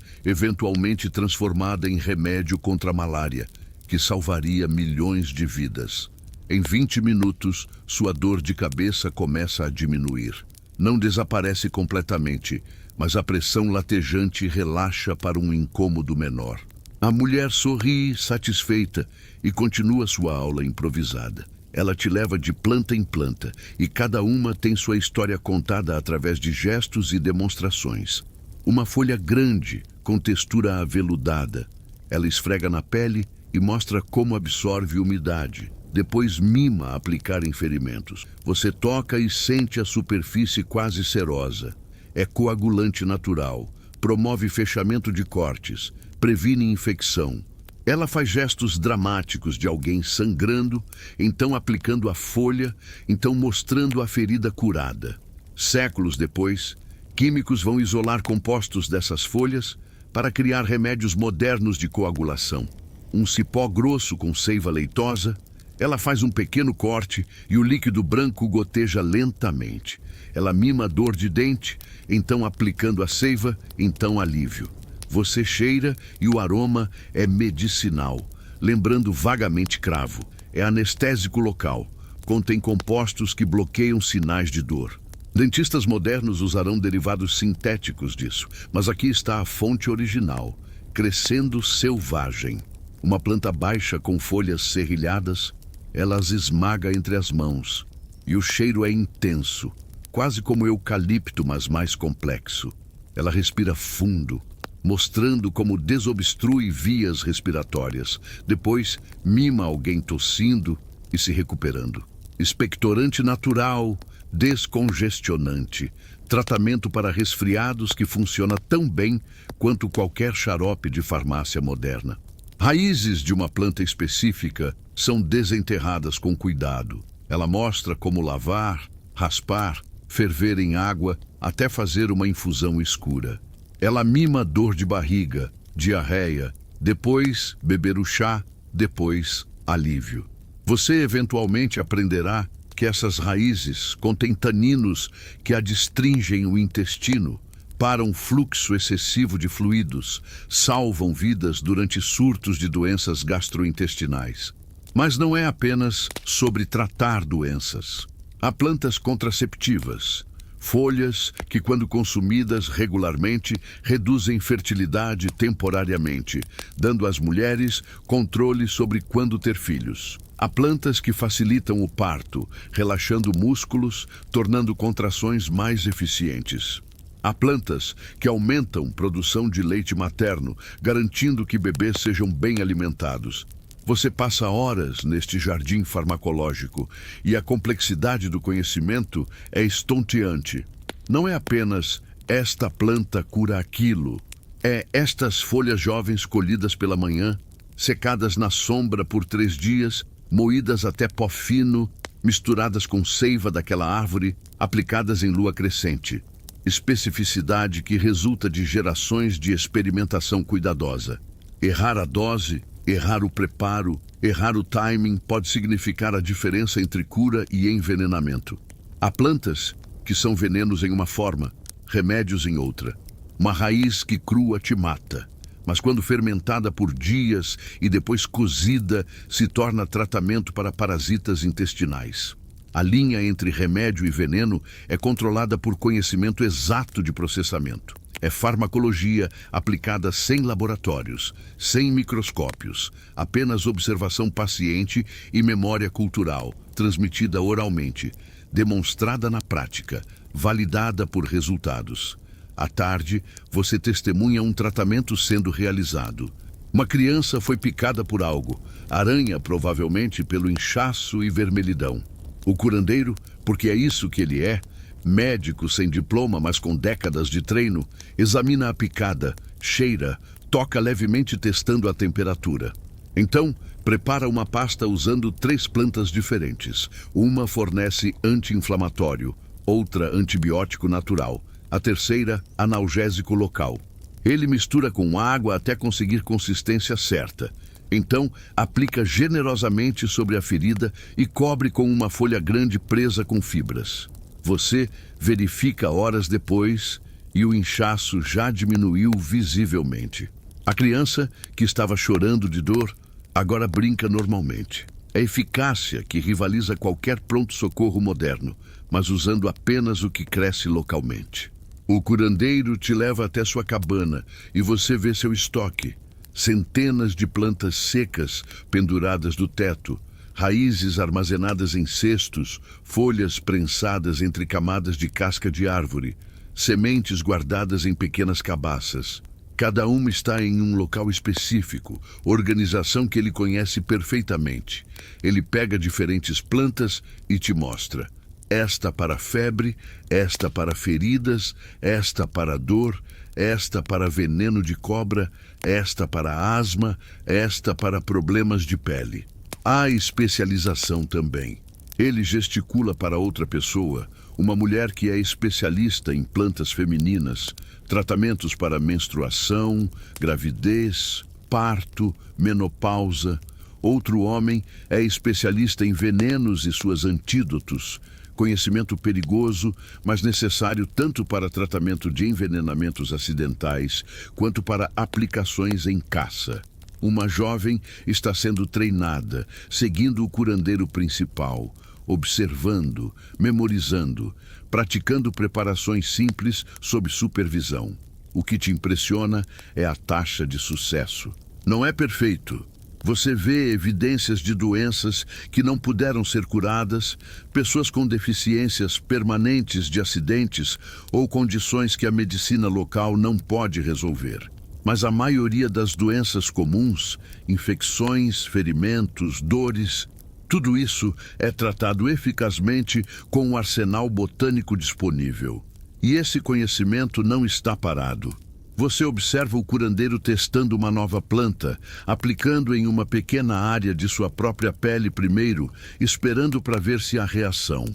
eventualmente transformada em remédio contra a malária, que salvaria milhões de vidas. Em 20 minutos, sua dor de cabeça começa a diminuir. Não desaparece completamente, mas a pressão latejante relaxa para um incômodo menor. A mulher sorri, satisfeita, e continua sua aula improvisada. Ela te leva de planta em planta, e cada uma tem sua história contada através de gestos e demonstrações. Uma folha grande, com textura aveludada. Ela esfrega na pele e mostra como absorve umidade. Depois mima a aplicar em ferimentos. Você toca e sente a superfície quase cerosa. É coagulante natural, promove fechamento de cortes, previne infecção. Ela faz gestos dramáticos de alguém sangrando, então aplicando a folha, então mostrando a ferida curada. Séculos depois, químicos vão isolar compostos dessas folhas para criar remédios modernos de coagulação. Um cipó grosso com seiva leitosa, ela faz um pequeno corte e o líquido branco goteja lentamente. Ela mima a dor de dente, então aplicando a seiva, então alívio. Você cheira e o aroma é medicinal. lembrando vagamente cravo. É anestésico local. Contém compostos que bloqueiam sinais de dor. Dentistas modernos usarão derivados sintéticos disso, mas aqui está a fonte original, crescendo selvagem. Uma planta baixa com folhas serrilhadas, ela as esmaga entre as mãos. E o cheiro é intenso, quase como eucalipto, mas mais complexo. Ela respira fundo, mostrando como desobstrui vias respiratórias. Depois, mima alguém tossindo e se recuperando. Expectorante natural, descongestionante. Tratamento para resfriados que funciona tão bem quanto qualquer xarope de farmácia moderna. Raízes de uma planta específica são desenterradas com cuidado. Ela mostra como lavar, raspar, ferver em água até fazer uma infusão escura. Ela mima dor de barriga, diarreia, depois beber o chá, depois alívio. Você eventualmente aprenderá que essas raízes contêm taninos que adstringem o intestino, param fluxo excessivo de fluidos, salvam vidas durante surtos de doenças gastrointestinais. Mas não é apenas sobre tratar doenças. Há plantas contraceptivas, folhas que, quando consumidas regularmente, reduzem fertilidade temporariamente, dando às mulheres controle sobre quando ter filhos. Há plantas que facilitam o parto, relaxando músculos, tornando contrações mais eficientes. Há plantas que aumentam produção de leite materno, garantindo que bebês sejam bem alimentados. Você passa horas neste jardim farmacológico e a complexidade do conhecimento é estonteante. Não é apenas esta planta cura aquilo, é estas folhas jovens colhidas pela manhã, secadas na sombra por 3 dias, moídas até pó fino, misturadas com seiva daquela árvore, aplicadas em lua crescente. Especificidade que resulta de gerações de experimentação cuidadosa. Errar a dose, errar o preparo, errar o timing pode significar a diferença entre cura e envenenamento. Há plantas que são venenos em uma forma, remédios em outra. Uma raiz que crua te mata, mas quando fermentada por dias e depois cozida, se torna tratamento para parasitas intestinais. A linha entre remédio e veneno é controlada por conhecimento exato de processamento. É farmacologia aplicada sem laboratórios, sem microscópios, apenas observação paciente e memória cultural, transmitida oralmente, demonstrada na prática, validada por resultados. À tarde, você testemunha um tratamento sendo realizado. Uma criança foi picada por algo, aranha provavelmente pelo inchaço e vermelhidão. O curandeiro, porque é isso que ele é, médico sem diploma, mas com décadas de treino, examina a picada, cheira, toca levemente testando a temperatura. Então, prepara uma pasta usando 3 plantas diferentes. Uma fornece anti-inflamatório, outra antibiótico natural, a terceira analgésico local. Ele mistura com água até conseguir consistência certa. Então, aplica generosamente sobre a ferida e cobre com uma folha grande presa com fibras. Você verifica horas depois e o inchaço já diminuiu visivelmente. A criança, que estava chorando de dor, agora brinca normalmente. É eficácia que rivaliza qualquer pronto-socorro moderno, mas usando apenas o que cresce localmente. O curandeiro te leva até sua cabana e você vê seu estoque. Centenas de plantas secas penduradas do teto, raízes armazenadas em cestos, folhas prensadas entre camadas de casca de árvore, sementes guardadas em pequenas cabaças. Cada uma está em um local específico, organização que ele conhece perfeitamente. Ele pega diferentes plantas e te mostra. Esta para febre, esta para feridas, esta para dor, esta para veneno de cobra, esta para asma, esta para problemas de pele. Há especialização também. Ele gesticula para outra pessoa, uma mulher que é especialista em plantas femininas, tratamentos para menstruação, gravidez, parto, menopausa. Outro homem é especialista em venenos e suas antídotos, conhecimento perigoso, mas necessário tanto para tratamento de envenenamentos acidentais quanto para aplicações em caça. Uma jovem está sendo treinada, seguindo o curandeiro principal, observando, memorizando, praticando preparações simples sob supervisão. O que te impressiona é a taxa de sucesso. Não é perfeito. Você vê evidências de doenças que não puderam ser curadas, pessoas com deficiências permanentes de acidentes ou condições que a medicina local não pode resolver. Mas a maioria das doenças comuns, infecções, ferimentos, dores, tudo isso é tratado eficazmente com o arsenal botânico disponível. E esse conhecimento não está parado. Você observa o curandeiro testando uma nova planta, aplicando em uma pequena área de sua própria pele primeiro, esperando para ver se há reação.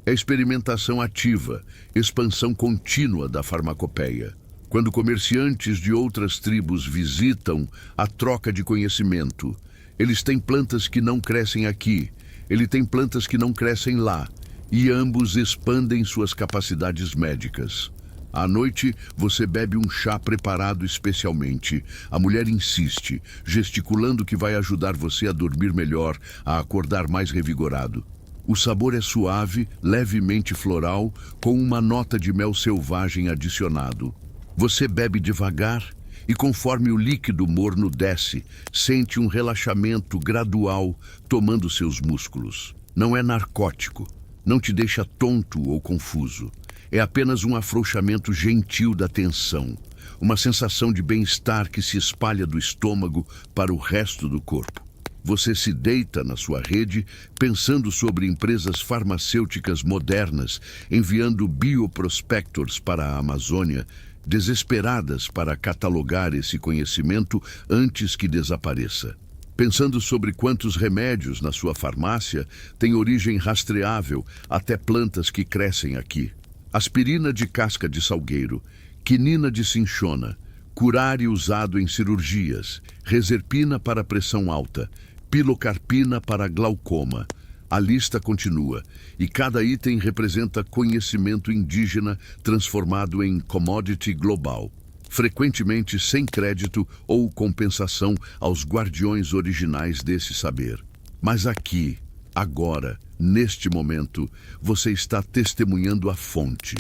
É experimentação ativa, expansão contínua da farmacopeia. Quando comerciantes de outras tribos visitam a troca de conhecimento, eles têm plantas que não crescem aqui, ele tem plantas que não crescem lá, e ambos expandem suas capacidades médicas. À noite, você bebe um chá preparado especialmente. A mulher insiste, gesticulando que vai ajudar você a dormir melhor, a acordar mais revigorado. O sabor é suave, levemente floral, com uma nota de mel selvagem adicionado. Você bebe devagar e, conforme o líquido morno desce, sente um relaxamento gradual tomando seus músculos. Não é narcótico, não te deixa tonto ou confuso. É apenas um afrouxamento gentil da tensão, uma sensação de bem-estar que se espalha do estômago para o resto do corpo. Você se deita na sua rede pensando sobre empresas farmacêuticas modernas enviando bioprospectors para a Amazônia, desesperadas para catalogar esse conhecimento antes que desapareça. Pensando sobre quantos remédios na sua farmácia têm origem rastreável até plantas que crescem aqui. Aspirina de casca de salgueiro, quinina de cinchona, curare usado em cirurgias, reserpina para pressão alta, pilocarpina para glaucoma. A lista continua, e cada item representa conhecimento indígena transformado em commodity global, frequentemente sem crédito ou compensação aos guardiões originais desse saber. Mas aqui, agora, neste momento, você está testemunhando a fonte.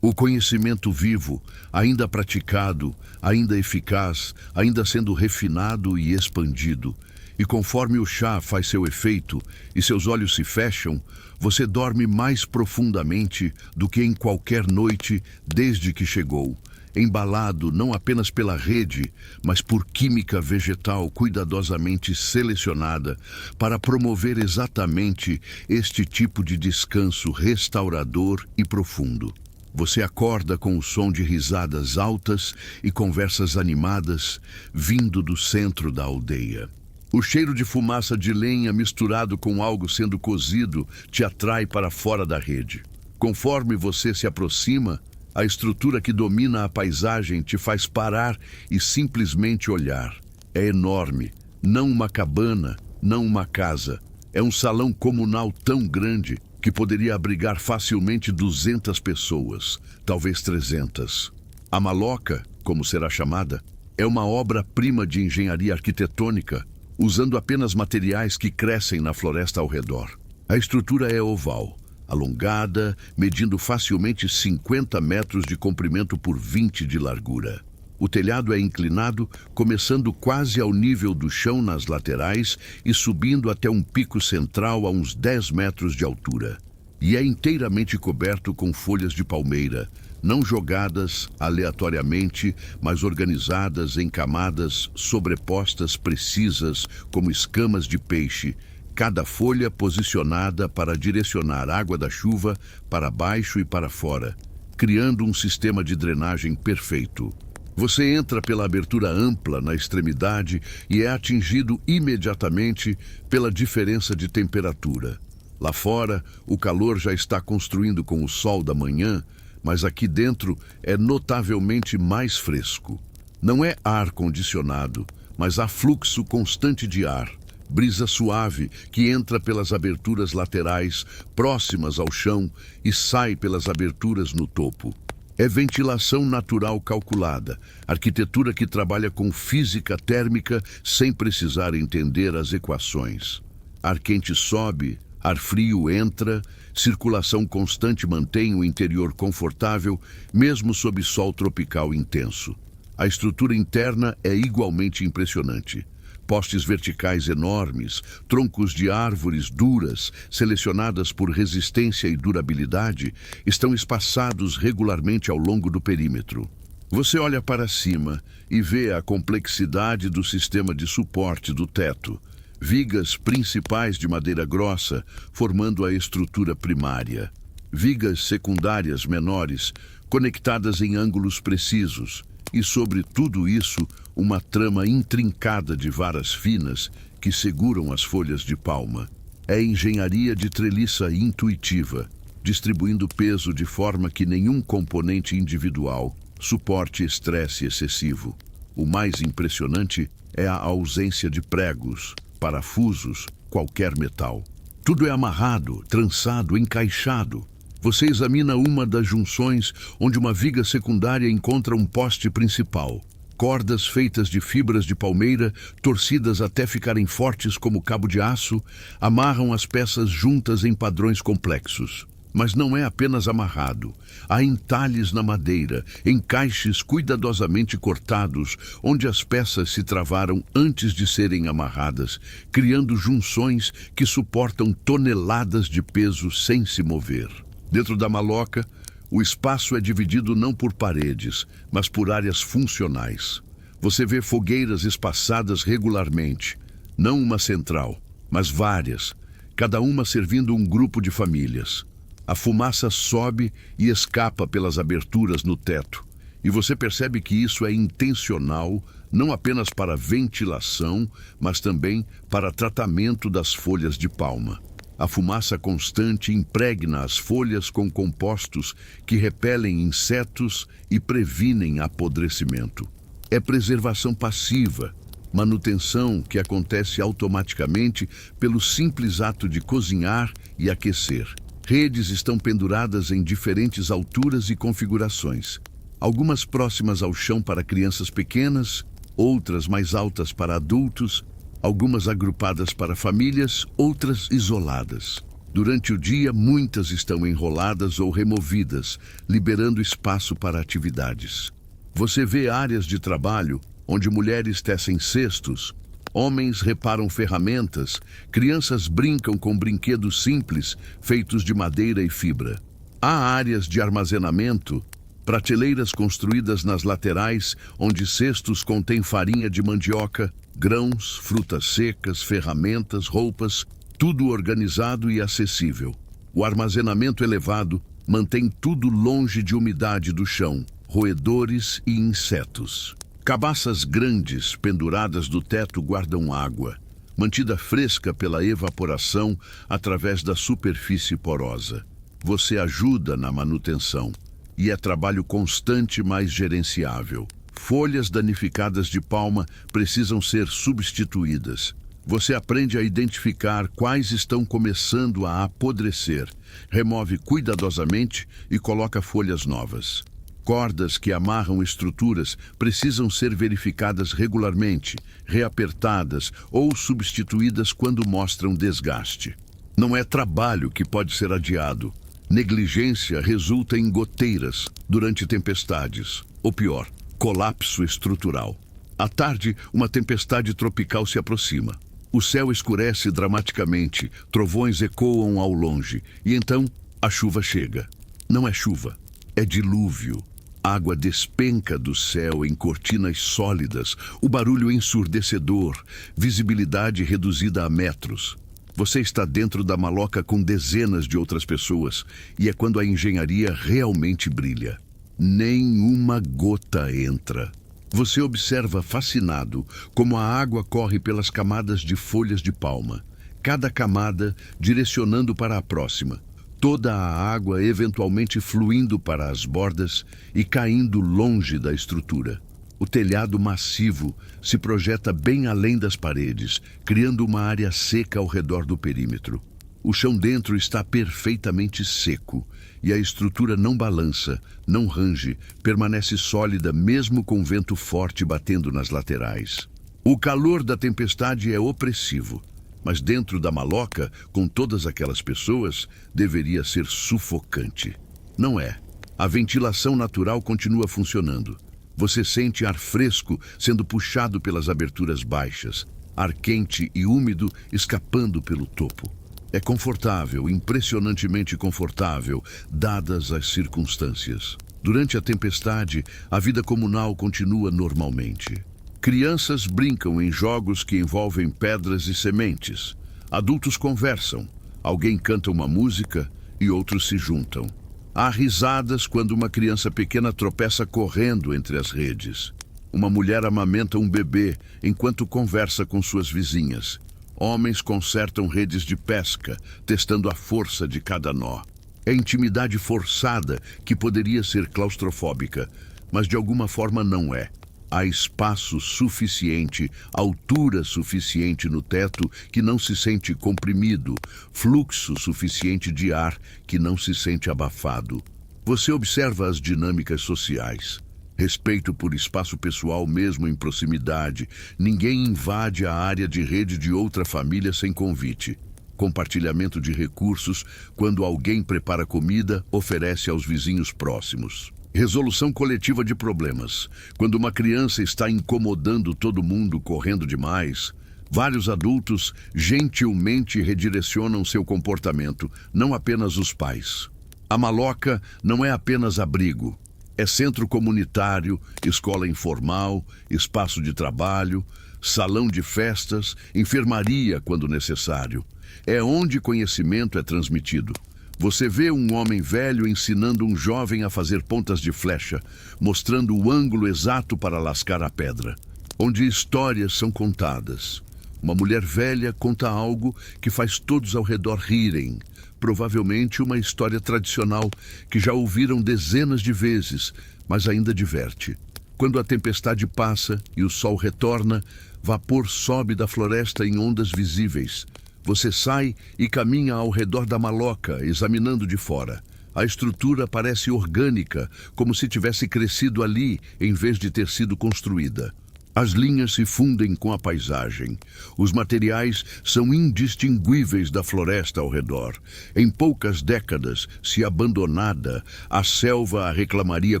O conhecimento vivo, ainda praticado, ainda eficaz, ainda sendo refinado e expandido. E conforme o chá faz seu efeito e seus olhos se fecham, você dorme mais profundamente do que em qualquer noite desde que chegou, embalado não apenas pela rede, mas por química vegetal cuidadosamente selecionada para promover exatamente este tipo de descanso restaurador e profundo. Você acorda com o som de risadas altas e conversas animadas vindo do centro da aldeia. O cheiro de fumaça de lenha misturado com algo sendo cozido te atrai para fora da rede. Conforme você se aproxima, a estrutura que domina a paisagem te faz parar e simplesmente olhar. É enorme, não uma cabana, não uma casa. É um salão comunal tão grande que poderia abrigar facilmente 200 pessoas, talvez 300. A maloca, como será chamada, é uma obra-prima de engenharia arquitetônica, usando apenas materiais que crescem na floresta ao redor. A estrutura é oval, alongada, medindo facilmente 50 metros de comprimento por 20 de largura. O telhado é inclinado, começando quase ao nível do chão nas laterais e subindo até um pico central a uns 10 metros de altura. E é inteiramente coberto com folhas de palmeira, não jogadas aleatoriamente, mas organizadas em camadas sobrepostas precisas como escamas de peixe, cada folha posicionada para direcionar a água da chuva para baixo e para fora, criando um sistema de drenagem perfeito. Você entra pela abertura ampla na extremidade e é atingido imediatamente pela diferença de temperatura. Lá fora, o calor já está construindo com o sol da manhã, mas aqui dentro é notavelmente mais fresco. Não é ar condicionado, mas há fluxo constante de ar, brisa suave que entra pelas aberturas laterais próximas ao chão e sai pelas aberturas no topo. É ventilação natural calculada, arquitetura que trabalha com física térmica sem precisar entender as equações. Ar quente sobe, ar frio entra, circulação constante mantém o interior confortável, mesmo sob sol tropical intenso. A estrutura interna é igualmente impressionante. Postes verticais enormes, troncos de árvores duras, selecionadas por resistência e durabilidade, estão espaçados regularmente ao longo do perímetro. Você olha para cima e vê a complexidade do sistema de suporte do teto. Vigas principais de madeira grossa, formando a estrutura primária. Vigas secundárias menores, conectadas em ângulos precisos. E sobre tudo isso, uma trama intrincada de varas finas que seguram as folhas de palma. É engenharia de treliça intuitiva, distribuindo peso de forma que nenhum componente individual suporte estresse excessivo. O mais impressionante é a ausência de pregos, parafusos, qualquer metal. Tudo é amarrado, trançado, encaixado. Você examina uma das junções onde uma viga secundária encontra um poste principal. Cordas feitas de fibras de palmeira, torcidas até ficarem fortes como cabo de aço, amarram as peças juntas em padrões complexos. Mas não é apenas amarrado. Há entalhes na madeira, encaixes cuidadosamente cortados, onde as peças se travaram antes de serem amarradas, criando junções que suportam toneladas de peso sem se mover. Dentro da maloca, o espaço é dividido não por paredes, mas por áreas funcionais. Você vê fogueiras espaçadas regularmente, não uma central, mas várias, cada uma servindo um grupo de famílias. A fumaça sobe e escapa pelas aberturas no teto, e você percebe que isso é intencional, não apenas para ventilação, mas também para tratamento das folhas de palma. A fumaça constante impregna as folhas com compostos que repelem insetos e previnem apodrecimento. É preservação passiva, manutenção que acontece automaticamente pelo simples ato de cozinhar e aquecer. Redes estão penduradas em diferentes alturas e configurações. Algumas próximas ao chão para crianças pequenas, outras mais altas para adultos, algumas agrupadas para famílias, outras isoladas. Durante o dia, muitas estão enroladas ou removidas, liberando espaço para atividades. Você vê áreas de trabalho onde mulheres tecem cestos, homens reparam ferramentas, crianças brincam com brinquedos simples feitos de madeira e fibra. Há áreas de armazenamento, prateleiras construídas nas laterais, onde cestos contêm farinha de mandioca, grãos, frutas secas, ferramentas, roupas, tudo organizado e acessível. O armazenamento elevado mantém tudo longe de umidade do chão, roedores e insetos. Cabaças grandes penduradas do teto guardam água, mantida fresca pela evaporação através da superfície porosa. Você ajuda na manutenção, e é trabalho constante, mas gerenciável. Folhas danificadas de palma precisam ser substituídas. Você aprende a identificar quais estão começando a apodrecer, remove cuidadosamente e coloca folhas novas. Cordas que amarram estruturas precisam ser verificadas regularmente, reapertadas ou substituídas quando mostram desgaste. Não é trabalho que pode ser adiado. Negligência resulta em goteiras durante tempestades, ou pior, colapso estrutural. À tarde, uma tempestade tropical se aproxima. O céu escurece dramaticamente, trovões ecoam ao longe, e então a chuva chega. Não é chuva, é dilúvio. Água despenca do céu em cortinas sólidas, o barulho ensurdecedor, visibilidade reduzida a metros. Você está dentro da maloca com dezenas de outras pessoas, e é quando a engenharia realmente brilha. Nenhuma gota entra. Você observa fascinado como a água corre pelas camadas de folhas de palma, cada camada direcionando para a próxima. Toda a água eventualmente fluindo para as bordas e caindo longe da estrutura. O telhado massivo se projeta bem além das paredes, criando uma área seca ao redor do perímetro. O chão dentro está perfeitamente seco e a estrutura não balança, não range, permanece sólida mesmo com vento forte batendo nas laterais. O calor da tempestade é opressivo, mas dentro da maloca, com todas aquelas pessoas, deveria ser sufocante. Não é. A ventilação natural continua funcionando. Você sente ar fresco sendo puxado pelas aberturas baixas, ar quente e úmido escapando pelo topo. É confortável, impressionantemente confortável, dadas as circunstâncias. Durante a tempestade, a vida comunal continua normalmente. Crianças brincam em jogos que envolvem pedras e sementes. Adultos conversam, alguém canta uma música e outros se juntam. Há risadas quando uma criança pequena tropeça correndo entre as redes. Uma mulher amamenta um bebê enquanto conversa com suas vizinhas. Homens consertam redes de pesca, testando a força de cada nó. É intimidade forçada que poderia ser claustrofóbica, mas de alguma forma não é. Há espaço suficiente, altura suficiente no teto que não se sente comprimido, fluxo suficiente de ar que não se sente abafado. Você observa as dinâmicas sociais. Respeito por espaço pessoal mesmo em proximidade. Ninguém invade a área de rede de outra família sem convite. Compartilhamento de recursos. Quando alguém prepara comida, oferece aos vizinhos próximos. Resolução coletiva de problemas. Quando uma criança está incomodando todo mundo correndo demais, vários adultos gentilmente redirecionam seu comportamento, não apenas os pais. A maloca não é apenas abrigo. É centro comunitário, escola informal, espaço de trabalho, salão de festas, enfermaria quando necessário. É onde conhecimento é transmitido. Você vê um homem velho ensinando um jovem a fazer pontas de flecha, mostrando o ângulo exato para lascar a pedra. Onde histórias são contadas. Uma mulher velha conta algo que faz todos ao redor rirem. Provavelmente uma história tradicional que já ouviram dezenas de vezes, mas ainda diverte. Quando a tempestade passa e o sol retorna, vapor sobe da floresta em ondas visíveis. Você sai e caminha ao redor da maloca, examinando de fora. A estrutura parece orgânica, como se tivesse crescido ali em vez de ter sido construída. As linhas se fundem com a paisagem. Os materiais são indistinguíveis da floresta ao redor. Em poucas décadas, se abandonada, a selva a reclamaria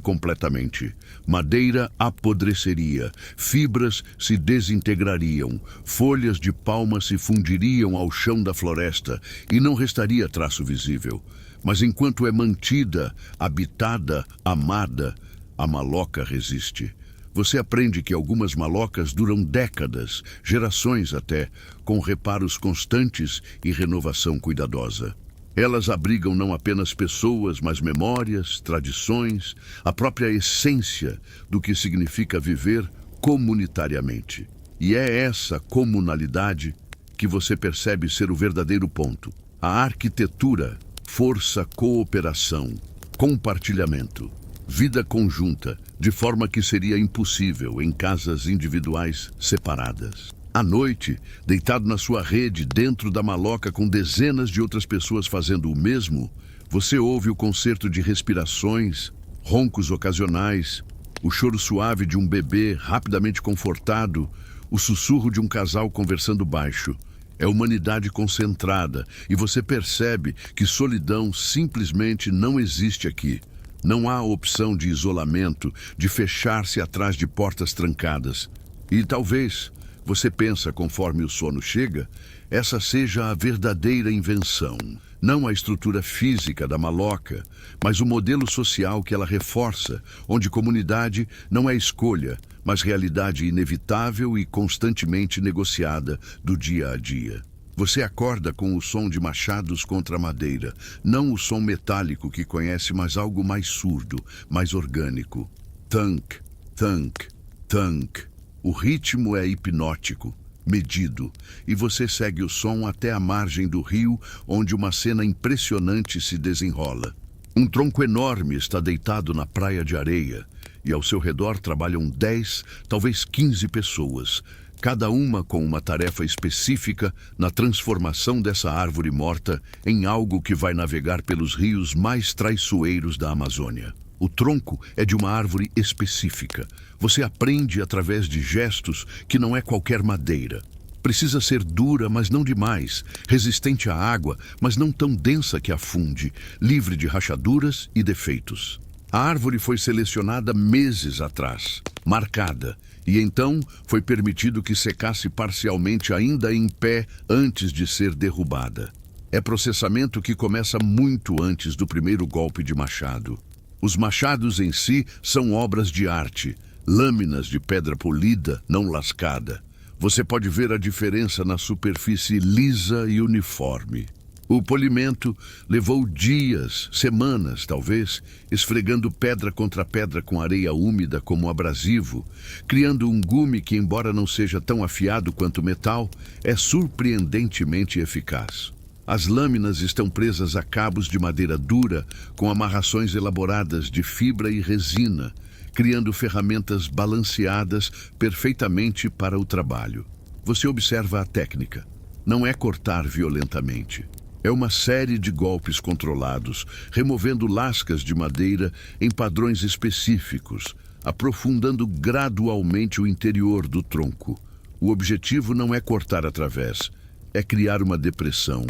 completamente. Madeira apodreceria, fibras se desintegrariam, folhas de palma se fundiriam ao chão da floresta e não restaria traço visível. Mas enquanto é mantida, habitada, amada, a maloca resiste. Você aprende que algumas malocas duram décadas, gerações até, com reparos constantes e renovação cuidadosa. Elas abrigam não apenas pessoas, mas memórias, tradições, a própria essência do que significa viver comunitariamente. E é essa comunalidade que você percebe ser o verdadeiro ponto. A arquitetura, força, cooperação, compartilhamento. Vida conjunta, de forma que seria impossível em casas individuais separadas. À noite, deitado na sua rede, dentro da maloca com dezenas de outras pessoas fazendo o mesmo, você ouve o concerto de respirações, roncos ocasionais, o choro suave de um bebê rapidamente confortado, o sussurro de um casal conversando baixo. É humanidade concentrada e você percebe que solidão simplesmente não existe aqui. Não há opção de isolamento, de fechar-se atrás de portas trancadas. E talvez, você pensa conforme o sono chega, essa seja a verdadeira invenção. Não a estrutura física da maloca, mas o modelo social que ela reforça, onde comunidade não é escolha, mas realidade inevitável e constantemente negociada do dia a dia. Você acorda com o som de machados contra a madeira, não o som metálico que conhece, mas algo mais surdo, mais orgânico. Thunk, thunk, thunk. O ritmo é hipnótico, medido, e você segue o som até a margem do rio, onde uma cena impressionante se desenrola. Um tronco enorme está deitado na praia de areia, e ao seu redor trabalham 10, talvez 15 pessoas, cada uma com uma tarefa específica na transformação dessa árvore morta em algo que vai navegar pelos rios mais traiçoeiros da Amazônia. O tronco é de uma árvore específica. Você aprende através de gestos que não é qualquer madeira. Precisa ser dura, mas não demais, resistente à água, mas não tão densa que afunde, livre de rachaduras e defeitos. A árvore foi selecionada meses atrás, marcada, e então foi permitido que secasse parcialmente ainda em pé antes de ser derrubada. É processamento que começa muito antes do primeiro golpe de machado. Os machados em si são obras de arte, lâminas de pedra polida, não lascada. Você pode ver a diferença na superfície lisa e uniforme. O polimento levou dias, semanas talvez, esfregando pedra contra pedra com areia úmida como abrasivo, criando um gume que, embora não seja tão afiado quanto metal, é surpreendentemente eficaz. As lâminas estão presas a cabos de madeira dura com amarrações elaboradas de fibra e resina, criando ferramentas balanceadas perfeitamente para o trabalho. Você observa a técnica. Não é cortar violentamente. É uma série de golpes controlados, removendo lascas de madeira em padrões específicos, aprofundando gradualmente o interior do tronco. O objetivo não é cortar através, é criar uma depressão,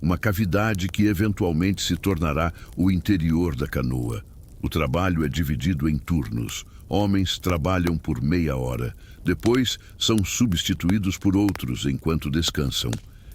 uma cavidade que eventualmente se tornará o interior da canoa. O trabalho é dividido em turnos. Homens trabalham por meia hora. Depois, são substituídos por outros enquanto descansam.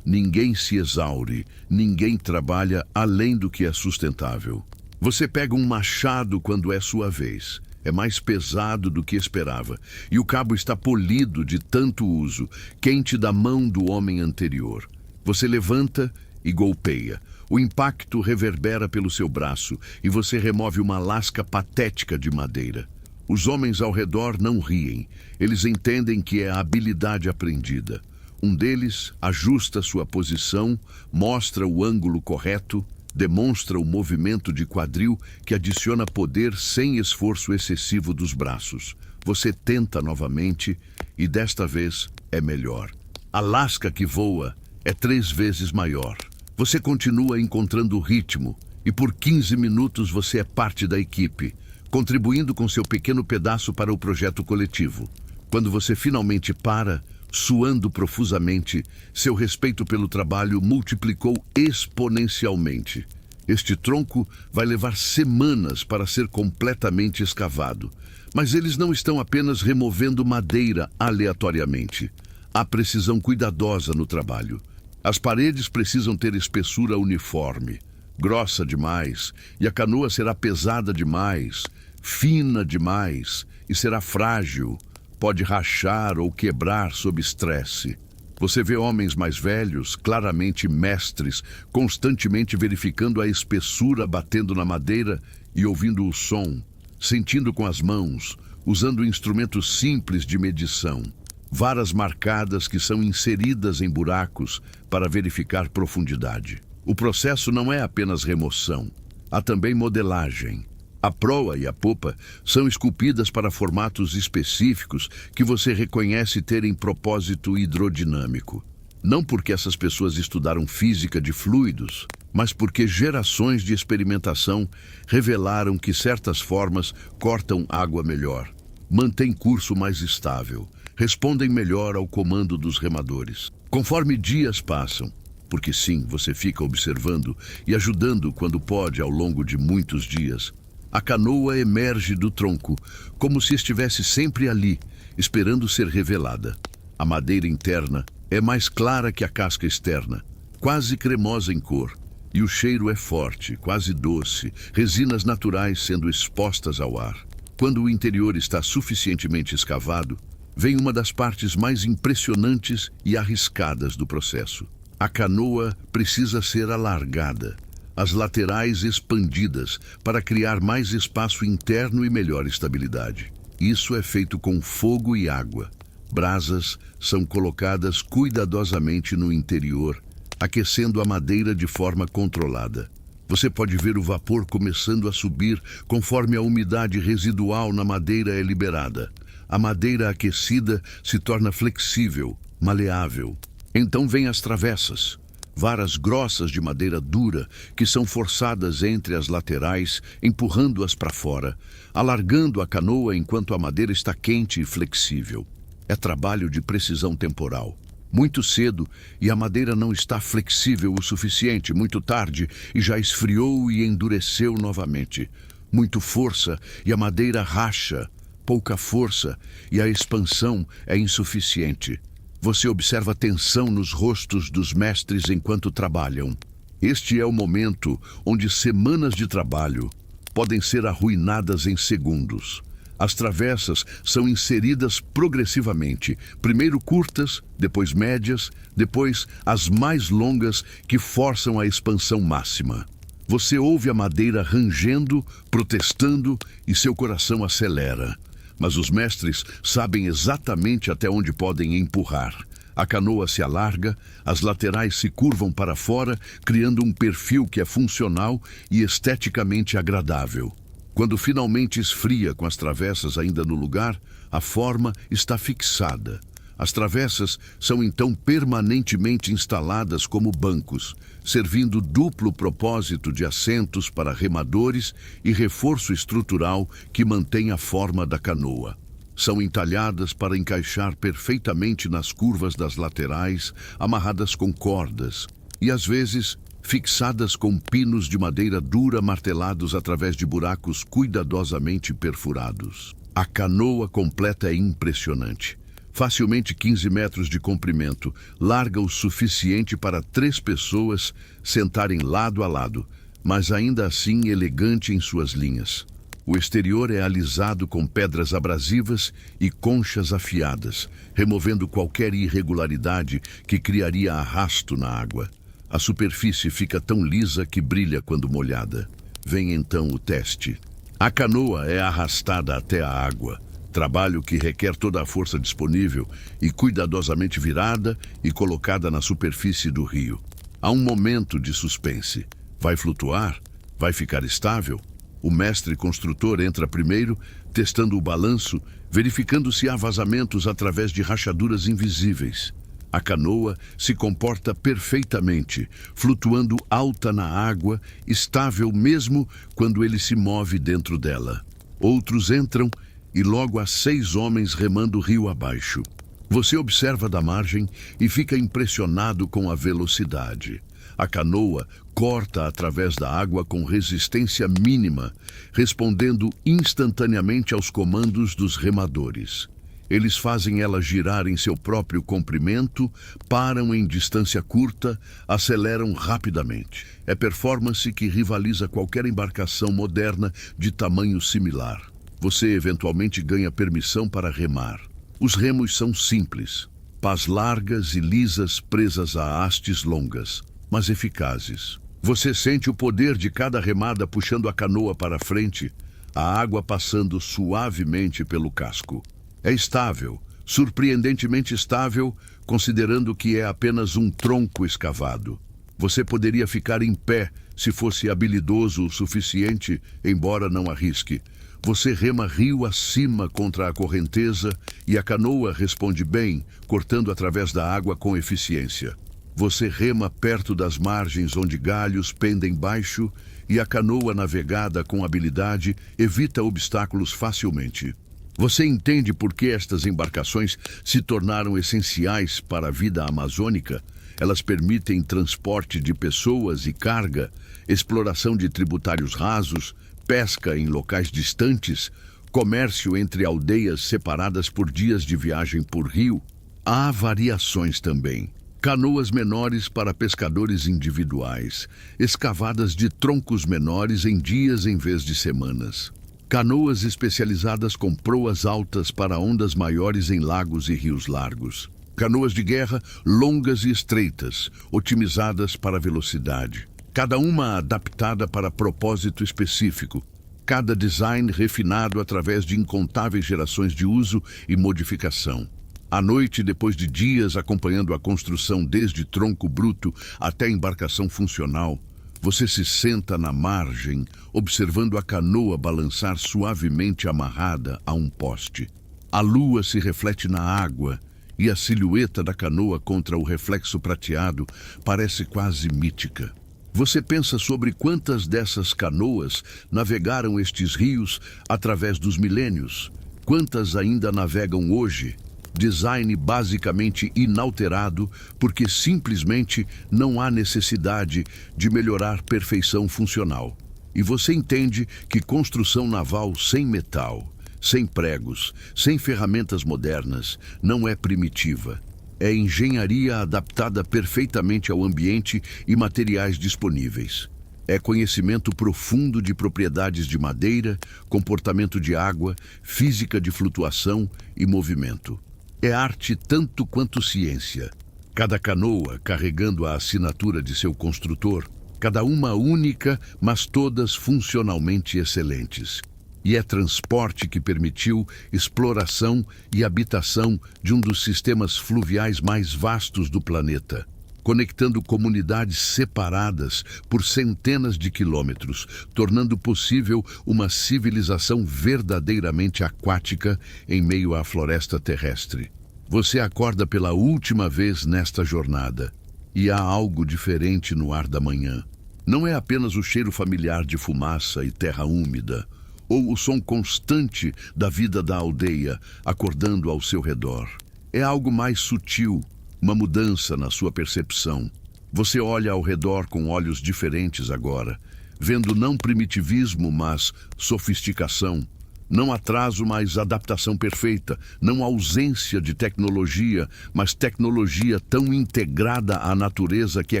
Ninguém se exaure, ninguém trabalha além do que é sustentável. Você pega um machado quando é sua vez. É mais pesado do que esperava, e o cabo está polido de tanto uso, quente da mão do homem anterior. Você levanta e golpeia. O impacto reverbera pelo seu braço e você remove uma lasca patética de madeira. Os homens ao redor não riem. Eles entendem que é a habilidade aprendida. Um deles ajusta sua posição, mostra o ângulo correto, demonstra o movimento de quadril que adiciona poder sem esforço excessivo dos braços. Você tenta novamente e desta vez é melhor. A lasca que voa é 3 vezes maior. Você continua encontrando o ritmo e por 15 minutos você é parte da equipe, contribuindo com seu pequeno pedaço para o projeto coletivo. Quando você finalmente para, suando profusamente, seu respeito pelo trabalho multiplicou exponencialmente. Este tronco vai levar semanas para ser completamente escavado, mas eles não estão apenas removendo madeira aleatoriamente. Há precisão cuidadosa no trabalho. As paredes precisam ter espessura uniforme, grossa demais, e a canoa será pesada demais, fina demais e será frágil, pode rachar ou quebrar sob estresse. Você vê homens mais velhos, claramente mestres, constantemente verificando a espessura batendo na madeira e ouvindo o som, sentindo com as mãos, usando instrumentos simples de medição. Varas marcadas que são inseridas em buracos para verificar profundidade. O processo não é apenas remoção, há também modelagem. A proa e a popa são esculpidas para formatos específicos que você reconhece terem propósito hidrodinâmico. Não porque essas pessoas estudaram física de fluidos, mas porque gerações de experimentação revelaram que certas formas cortam água melhor, mantêm curso mais estável, respondem melhor ao comando dos remadores. Conforme dias passam, porque sim, você fica observando e ajudando quando pode ao longo de muitos dias, a canoa emerge do tronco, como se estivesse sempre ali, esperando ser revelada. A madeira interna é mais clara que a casca externa, quase cremosa em cor, e o cheiro é forte, quase doce, resinas naturais sendo expostas ao ar. Quando o interior está suficientemente escavado, vem uma das partes mais impressionantes e arriscadas do processo. A canoa precisa ser alargada, as laterais expandidas para criar mais espaço interno e melhor estabilidade. Isso é feito com fogo e água. Brasas são colocadas cuidadosamente no interior, aquecendo a madeira de forma controlada. Você pode ver o vapor começando a subir conforme a umidade residual na madeira é liberada. A madeira aquecida se torna flexível, maleável. Então vêm as travessas, varas grossas de madeira dura que são forçadas entre as laterais, empurrando-as para fora, alargando a canoa enquanto a madeira está quente e flexível. É trabalho de precisão temporal. Muito cedo e a madeira não está flexível o suficiente, muito tarde e já esfriou e endureceu novamente. Muito força e a madeira racha, pouca força e a expansão é insuficiente. Você observa tensão nos rostos dos mestres enquanto trabalham. Este é o momento onde semanas de trabalho podem ser arruinadas em segundos. As travessas são inseridas progressivamente, primeiro curtas, depois médias, depois as mais longas que forçam a expansão máxima. Você ouve a madeira rangendo, protestando e seu coração acelera. Mas os mestres sabem exatamente até onde podem empurrar. A canoa se alarga, as laterais se curvam para fora, criando um perfil que é funcional e esteticamente agradável. Quando finalmente esfria com as travessas ainda no lugar, a forma está fixada. As travessas são então permanentemente instaladas como bancos, servindo duplo propósito de assentos para remadores e reforço estrutural que mantém a forma da canoa. São entalhadas para encaixar perfeitamente nas curvas das laterais, amarradas com cordas e, às vezes, fixadas com pinos de madeira dura martelados através de buracos cuidadosamente perfurados. A canoa completa é impressionante. Facilmente 15 metros de comprimento, larga o suficiente para 3 pessoas sentarem lado a lado, mas ainda assim elegante em suas linhas. O exterior é alisado com pedras abrasivas e conchas afiadas, removendo qualquer irregularidade que criaria arrasto na água. A superfície fica tão lisa que brilha quando molhada. Vem então o teste. A canoa é arrastada até a água, trabalho que requer toda a força disponível e cuidadosamente virada e colocada na superfície do rio. Há um momento de suspense. Vai flutuar? Vai ficar estável? O mestre construtor entra primeiro, testando o balanço, verificando se há vazamentos através de rachaduras invisíveis. A canoa se comporta perfeitamente, flutuando alta na água, estável mesmo quando ele se move dentro dela. Outros entram e logo há 6 homens remando rio abaixo. Você observa da margem e fica impressionado com a velocidade. A canoa corta através da água com resistência mínima, respondendo instantaneamente aos comandos dos remadores. Eles fazem ela girar em seu próprio comprimento, param em distância curta, aceleram rapidamente. É performance que rivaliza qualquer embarcação moderna de tamanho similar. Você eventualmente ganha permissão para remar. Os remos são simples, pás largas e lisas presas a hastes longas, mas eficazes. Você sente o poder de cada remada puxando a canoa para frente, a água passando suavemente pelo casco. É estável, surpreendentemente estável, considerando que é apenas um tronco escavado. Você poderia ficar em pé se fosse habilidoso o suficiente, embora não arrisque. Você rema rio acima contra a correnteza e a canoa responde bem, cortando através da água com eficiência. Você rema perto das margens onde galhos pendem baixo e a canoa navegada com habilidade evita obstáculos facilmente. Você entende por que estas embarcações se tornaram essenciais para a vida amazônica? Elas permitem transporte de pessoas e carga, exploração de tributários rasos, pesca em locais distantes, comércio entre aldeias separadas por dias de viagem por rio. Há variações também. Canoas menores para pescadores individuais, escavadas de troncos menores em dias em vez de semanas. Canoas especializadas com proas altas para ondas maiores em lagos e rios largos. Canoas de guerra longas e estreitas, otimizadas para velocidade. Cada uma adaptada para propósito específico. Cada design refinado através de incontáveis gerações de uso e modificação. À noite, depois de dias acompanhando a construção desde tronco bruto até embarcação funcional, Você se senta na margem, observando a canoa balançar suavemente amarrada a um poste. A lua se reflete na água e a silhueta da canoa contra o reflexo prateado parece quase mítica. Você pensa sobre quantas dessas canoas navegaram estes rios através dos milênios, quantas ainda navegam hoje. Design basicamente inalterado, porque simplesmente não há necessidade de melhorar perfeição funcional. E você entende que construção naval sem metal, sem pregos, sem ferramentas modernas, não é primitiva. É engenharia adaptada perfeitamente ao ambiente e materiais disponíveis. É conhecimento profundo de propriedades de madeira, comportamento de água, física de flutuação e movimento. É arte tanto quanto ciência. Cada canoa carregando a assinatura de seu construtor, cada uma única, mas todas funcionalmente excelentes. E é transporte que permitiu exploração e habitação de um dos sistemas fluviais mais vastos do planeta, conectando comunidades separadas por centenas de quilômetros, tornando possível uma civilização verdadeiramente aquática em meio à floresta terrestre. Você acorda pela última vez nesta jornada, e há algo diferente no ar da manhã. Não é apenas o cheiro familiar de fumaça e terra úmida, ou o som constante da vida da aldeia acordando ao seu redor. É algo mais sutil, uma mudança na sua percepção. Você olha ao redor com olhos diferentes agora, vendo não primitivismo, mas sofisticação. Não atraso, mas adaptação perfeita. Não ausência de tecnologia, mas tecnologia tão integrada à natureza que é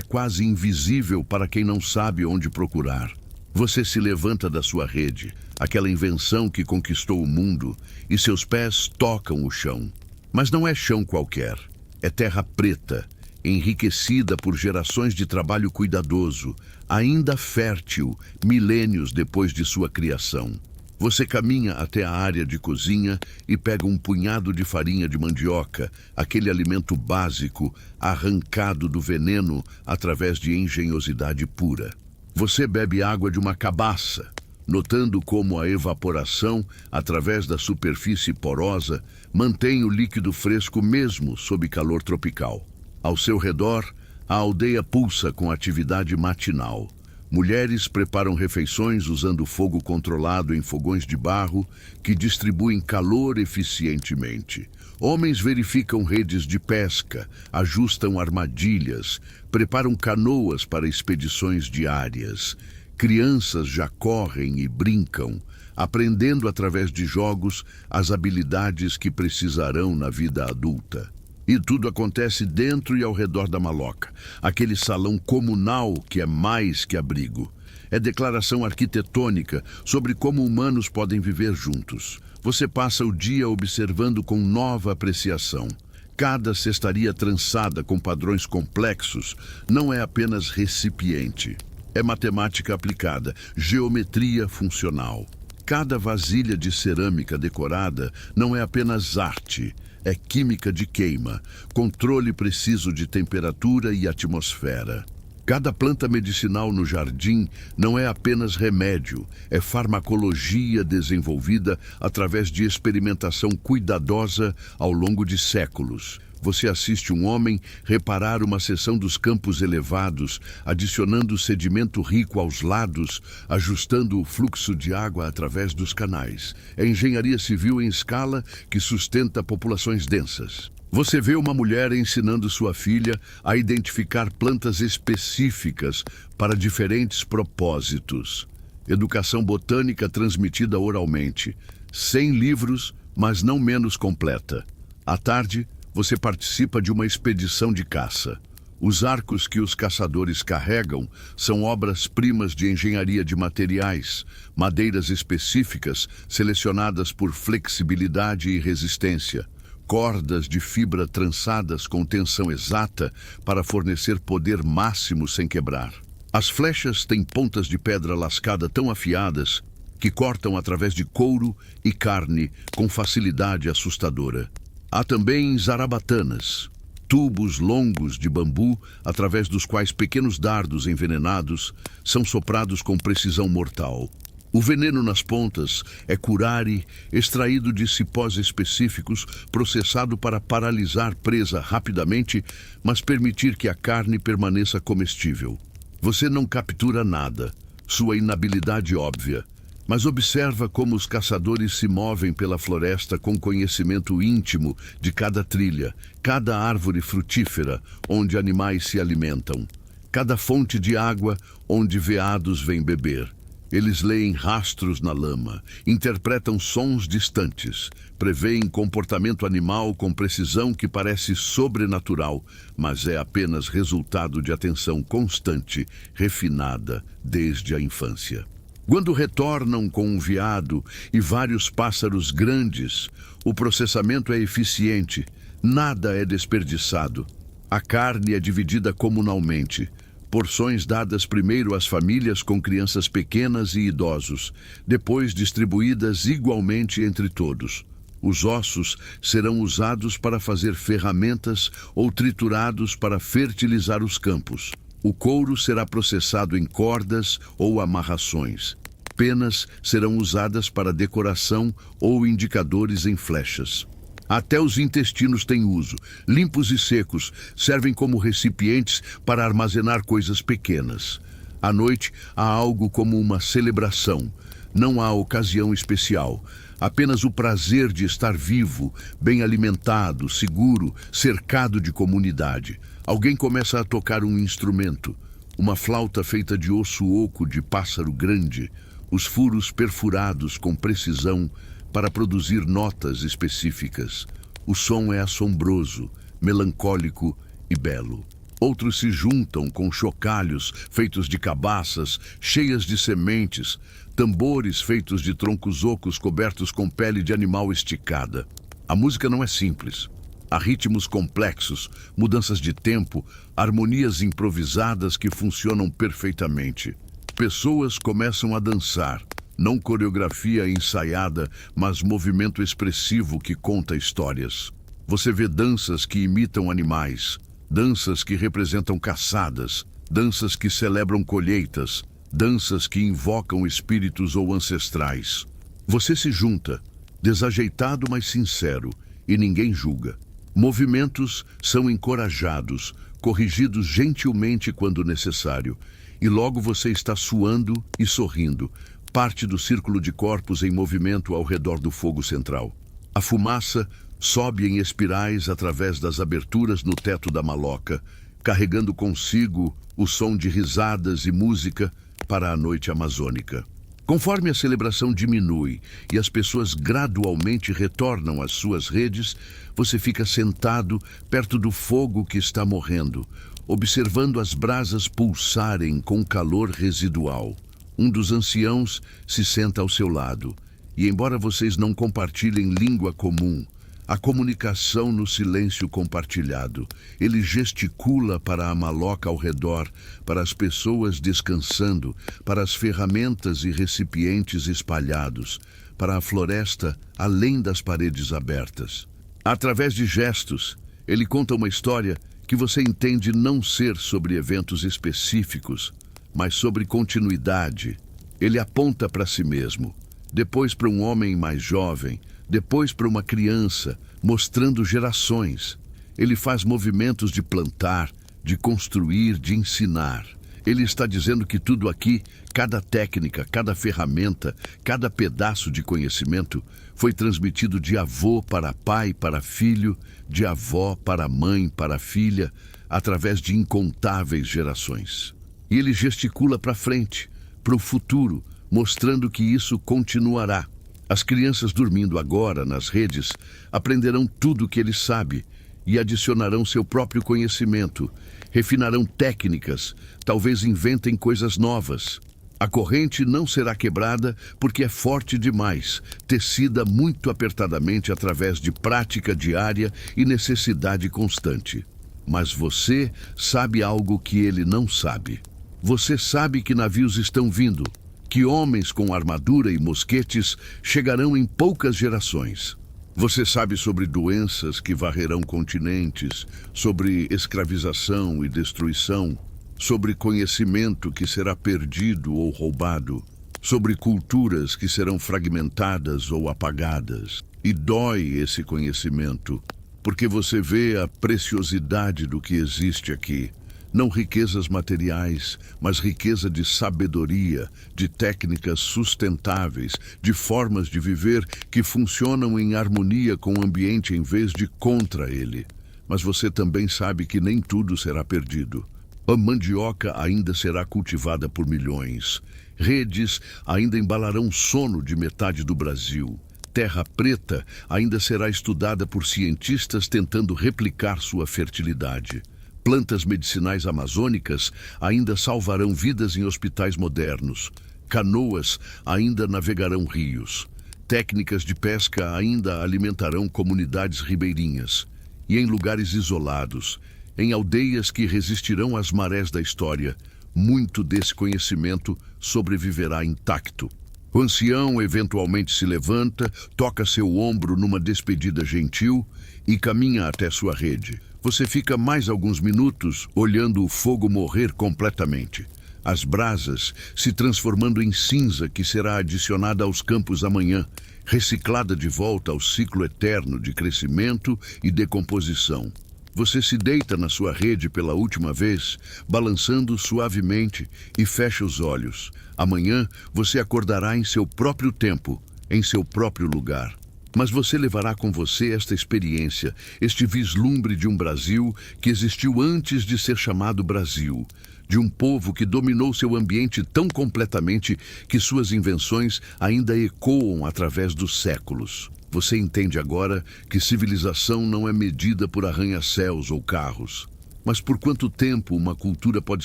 quase invisível para quem não sabe onde procurar. Você se levanta da sua rede, aquela invenção que conquistou o mundo, e seus pés tocam o chão. Mas não é chão qualquer. É terra preta, enriquecida por gerações de trabalho cuidadoso, ainda fértil, milênios depois de sua criação. Você caminha até a área de cozinha e pega um punhado de farinha de mandioca, aquele alimento básico arrancado do veneno através de engenhosidade pura. Você bebe água de uma cabaça, notando como a evaporação, através da superfície porosa, mantém o líquido fresco mesmo sob calor tropical. Ao seu redor, a aldeia pulsa com atividade matinal. Mulheres preparam refeições usando fogo controlado em fogões de barro que distribuem calor eficientemente. Homens verificam redes de pesca, ajustam armadilhas, preparam canoas para expedições diárias. Crianças já correm e brincam, aprendendo através de jogos as habilidades que precisarão na vida adulta. E tudo acontece dentro e ao redor da maloca, aquele salão comunal que é mais que abrigo. É declaração arquitetônica sobre como humanos podem viver juntos. Você passa o dia observando com nova apreciação. Cada cestaria trançada com padrões complexos não é apenas recipiente. É matemática aplicada, geometria funcional. Cada vasilha de cerâmica decorada não é apenas arte, é química de queima, controle preciso de temperatura e atmosfera. Cada planta medicinal no jardim não é apenas remédio, é farmacologia desenvolvida através de experimentação cuidadosa ao longo de séculos. Você assiste um homem reparar uma seção dos campos elevados, adicionando sedimento rico aos lados, ajustando o fluxo de água através dos canais. É engenharia civil em escala que sustenta populações densas. Você vê uma mulher ensinando sua filha a identificar plantas específicas para diferentes propósitos. Educação botânica transmitida oralmente, sem livros, mas não menos completa. À tarde, você participa de uma expedição de caça. Os arcos que os caçadores carregam são obras-primas de engenharia de materiais, madeiras específicas selecionadas por flexibilidade e resistência, cordas de fibra trançadas com tensão exata para fornecer poder máximo sem quebrar. As flechas têm pontas de pedra lascada tão afiadas que cortam através de couro e carne com facilidade assustadora. Há também zarabatanas, tubos longos de bambu através dos quais pequenos dardos envenenados são soprados com precisão mortal. O veneno nas pontas é curare, extraído de cipós específicos, processado para paralisar presa rapidamente, mas permitir que a carne permaneça comestível. Você não captura nada, sua inabilidade óbvia, mas observa como os caçadores se movem pela floresta com conhecimento íntimo de cada trilha, cada árvore frutífera onde animais se alimentam, cada fonte de água onde veados vêm beber. Eles leem rastros na lama, interpretam sons distantes, preveem comportamento animal com precisão que parece sobrenatural, mas é apenas resultado de atenção constante, refinada desde a infância. Quando retornam com um veado e vários pássaros grandes, o processamento é eficiente, nada é desperdiçado. A carne é dividida comunalmente. Porções dadas primeiro às famílias com crianças pequenas e idosos, depois distribuídas igualmente entre todos. Os ossos serão usados para fazer ferramentas ou triturados para fertilizar os campos. O couro será processado em cordas ou amarrações. Penas serão usadas para decoração ou indicadores em flechas. Até os intestinos têm uso. Limpos e secos, servem como recipientes para armazenar coisas pequenas. À noite, há algo como uma celebração. Não há ocasião especial. Apenas o prazer de estar vivo, bem alimentado, seguro, cercado de comunidade. Alguém começa a tocar um instrumento. Uma flauta feita de osso oco de pássaro grande. Os furos perfurados com precisão para produzir notas específicas. O som é assombroso, melancólico e belo. Outros se juntam com chocalhos feitos de cabaças, cheias de sementes, tambores feitos de troncos ocos cobertos com pele de animal esticada. A música não é simples. Há ritmos complexos, mudanças de tempo, harmonias improvisadas que funcionam perfeitamente. Pessoas começam a dançar. Não coreografia ensaiada, mas movimento expressivo que conta histórias. Você vê danças que imitam animais, danças que representam caçadas, danças que celebram colheitas, danças que invocam espíritos ou ancestrais. Você se junta, desajeitado mas sincero, e ninguém julga. Movimentos são encorajados, corrigidos gentilmente quando necessário, e logo você está suando e sorrindo, parte do círculo de corpos em movimento ao redor do fogo central. A fumaça sobe em espirais através das aberturas no teto da maloca, carregando consigo o som de risadas e música para a noite amazônica. Conforme a celebração diminui e as pessoas gradualmente retornam às suas redes, você fica sentado perto do fogo que está morrendo, observando as brasas pulsarem com calor residual. Um dos anciãos se senta ao seu lado, e embora vocês não compartilhem língua comum, há comunicação no silêncio compartilhado. Ele gesticula para a maloca ao redor, para as pessoas descansando, para as ferramentas e recipientes espalhados, para a floresta além das paredes abertas. Através de gestos, ele conta uma história que você entende não ser sobre eventos específicos, mas sobre continuidade. Ele aponta para si mesmo, depois para um homem mais jovem, depois para uma criança, mostrando gerações. Ele faz movimentos de plantar, de construir, de ensinar. Ele está dizendo que tudo aqui, cada técnica, cada ferramenta, cada pedaço de conhecimento, foi transmitido de avô para pai, para filho, de avó para mãe, para filha, através de incontáveis gerações. E ele gesticula para frente, para o futuro, mostrando que isso continuará. As crianças dormindo agora nas redes aprenderão tudo o que ele sabe e adicionarão seu próprio conhecimento, refinarão técnicas, talvez inventem coisas novas. A corrente não será quebrada porque é forte demais, tecida muito apertadamente através de prática diária e necessidade constante. Mas você sabe algo que ele não sabe. Você sabe que navios estão vindo, que homens com armadura e mosquetes chegarão em poucas gerações. Você sabe sobre doenças que varrerão continentes, sobre escravização e destruição, sobre conhecimento que será perdido ou roubado, sobre culturas que serão fragmentadas ou apagadas. E dói esse conhecimento, porque você vê a preciosidade do que existe aqui. Não riquezas materiais, mas riqueza de sabedoria, de técnicas sustentáveis, de formas de viver que funcionam em harmonia com o ambiente em vez de contra ele. Mas você também sabe que nem tudo será perdido. A mandioca ainda será cultivada por milhões. Redes ainda embalarão o sono de metade do Brasil. Terra preta ainda será estudada por cientistas tentando replicar sua fertilidade. Plantas medicinais amazônicas ainda salvarão vidas em hospitais modernos. Canoas ainda navegarão rios. Técnicas de pesca ainda alimentarão comunidades ribeirinhas. E em lugares isolados, em aldeias que resistirão às marés da história, muito desse conhecimento sobreviverá intacto. O ancião eventualmente se levanta, toca seu ombro numa despedida gentil e caminha até sua rede. Você fica mais alguns minutos olhando o fogo morrer completamente. As brasas se transformando em cinza que será adicionada aos campos amanhã, reciclada de volta ao ciclo eterno de crescimento e decomposição. Você se deita na sua rede pela última vez, balançando suavemente e fecha os olhos. Amanhã você acordará em seu próprio tempo, em seu próprio lugar. Mas você levará com você esta experiência, este vislumbre de um Brasil que existiu antes de ser chamado Brasil, de um povo que dominou seu ambiente tão completamente que suas invenções ainda ecoam através dos séculos. Você entende agora que civilização não é medida por arranha-céus ou carros, mas por quanto tempo uma cultura pode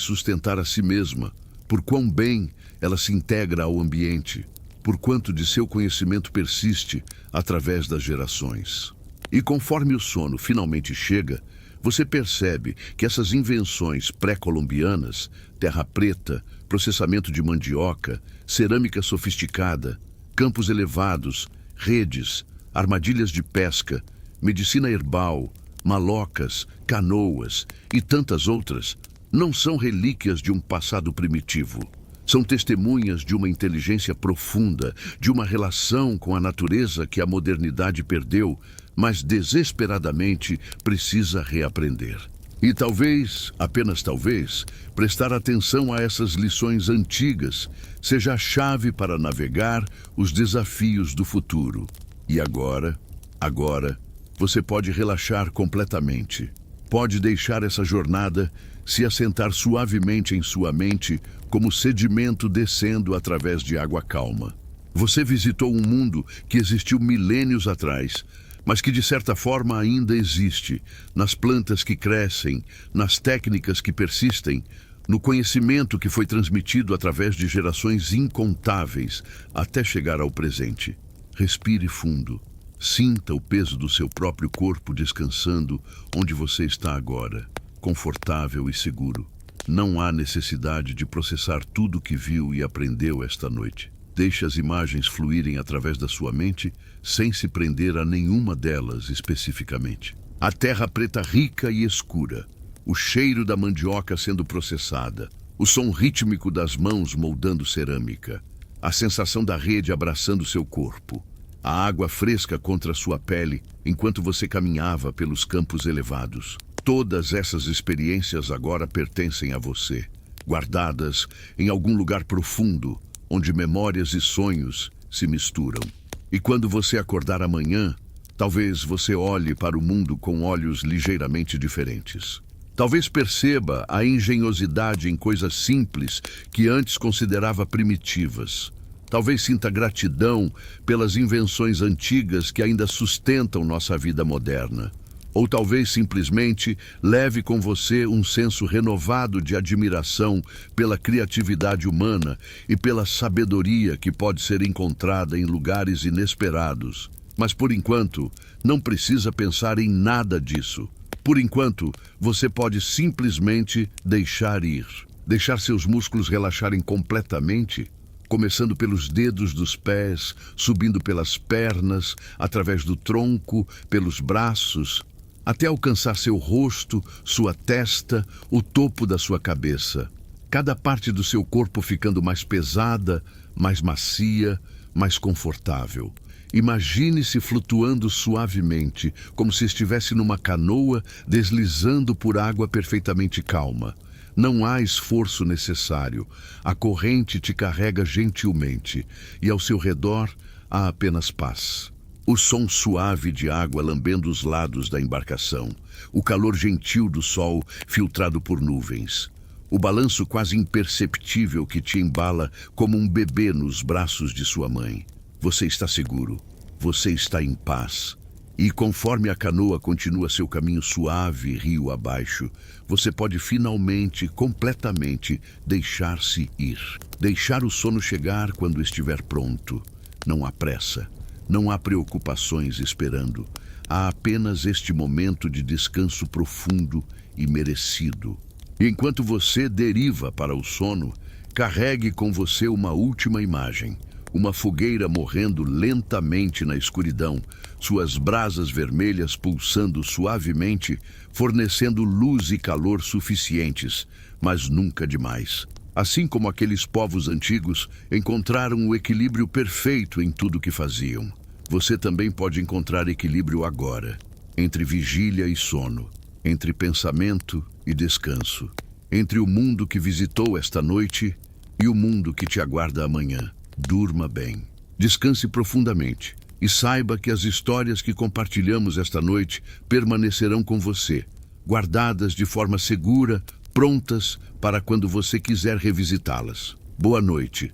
sustentar a si mesma, por quão bem ela se integra ao ambiente, por quanto de seu conhecimento persiste através das gerações. E conforme o sono finalmente chega, você percebe que essas invenções pré-colombianas, terra preta, processamento de mandioca, cerâmica sofisticada, campos elevados, redes, armadilhas de pesca, medicina herbal, malocas, canoas e tantas outras, não são relíquias de um passado primitivo. São testemunhas de uma inteligência profunda, de uma relação com a natureza que a modernidade perdeu, mas desesperadamente precisa reaprender. E talvez, apenas talvez, prestar atenção a essas lições antigas seja a chave para navegar os desafios do futuro. E agora, você pode relaxar completamente. Pode deixar essa jornada se assentar suavemente em sua mente como sedimento descendo através de água calma. Você visitou um mundo que existiu milênios atrás, mas que de certa forma ainda existe, nas plantas que crescem, nas técnicas que persistem, no conhecimento que foi transmitido através de gerações incontáveis até chegar ao presente. Respire fundo. Sinta o peso do seu próprio corpo descansando onde você está agora, confortável e seguro. Não há necessidade de processar tudo o que viu e aprendeu esta noite. Deixe as imagens fluírem através da sua mente, sem se prender a nenhuma delas especificamente. A terra preta rica e escura, o cheiro da mandioca sendo processada, o som rítmico das mãos moldando cerâmica, a sensação da rede abraçando seu corpo, a água fresca contra sua pele enquanto você caminhava pelos campos elevados. Todas essas experiências agora pertencem a você, guardadas em algum lugar profundo, onde memórias e sonhos se misturam. E quando você acordar amanhã, talvez você olhe para o mundo com olhos ligeiramente diferentes. Talvez perceba a engenhosidade em coisas simples que antes considerava primitivas. Talvez sinta gratidão pelas invenções antigas que ainda sustentam nossa vida moderna. Ou talvez simplesmente leve com você um senso renovado de admiração pela criatividade humana e pela sabedoria que pode ser encontrada em lugares inesperados. Mas por enquanto, não precisa pensar em nada disso. Por enquanto, você pode simplesmente deixar ir. Deixar seus músculos relaxarem completamente. começando pelos dedos dos pés, subindo pelas pernas, através do tronco, pelos braços, até alcançar seu rosto, sua testa, o topo da sua cabeça. Cada parte do seu corpo ficando mais pesada, mais macia, mais confortável. Imagine-se flutuando suavemente, como se estivesse numa canoa deslizando por água perfeitamente calma. Não há esforço necessário. A corrente te carrega gentilmente e ao seu redor há apenas paz. O som suave de água lambendo os lados da embarcação. O calor gentil do sol filtrado por nuvens. O balanço quase imperceptível que te embala como um bebê nos braços de sua mãe. Você está seguro. Você está em paz. E conforme a canoa continua seu caminho suave rio abaixo, você pode finalmente, completamente, deixar-se ir. Deixar o sono chegar quando estiver pronto. Não há pressa. Não há preocupações esperando. Há apenas este momento de descanso profundo e merecido. Enquanto você deriva para o sono, carregue com você uma última imagem. Uma fogueira morrendo lentamente na escuridão, suas brasas vermelhas pulsando suavemente, fornecendo luz e calor suficientes, mas nunca demais. Assim como aqueles povos antigos encontraram o equilíbrio perfeito em tudo que faziam, você também pode encontrar equilíbrio agora, entre vigília e sono, entre pensamento e descanso, entre o mundo que visitou esta noite e o mundo que te aguarda amanhã. Durma bem, descanse profundamente e saiba que as histórias que compartilhamos esta noite permanecerão com você, guardadas de forma segura, prontas para quando você quiser revisitá-las. Boa noite.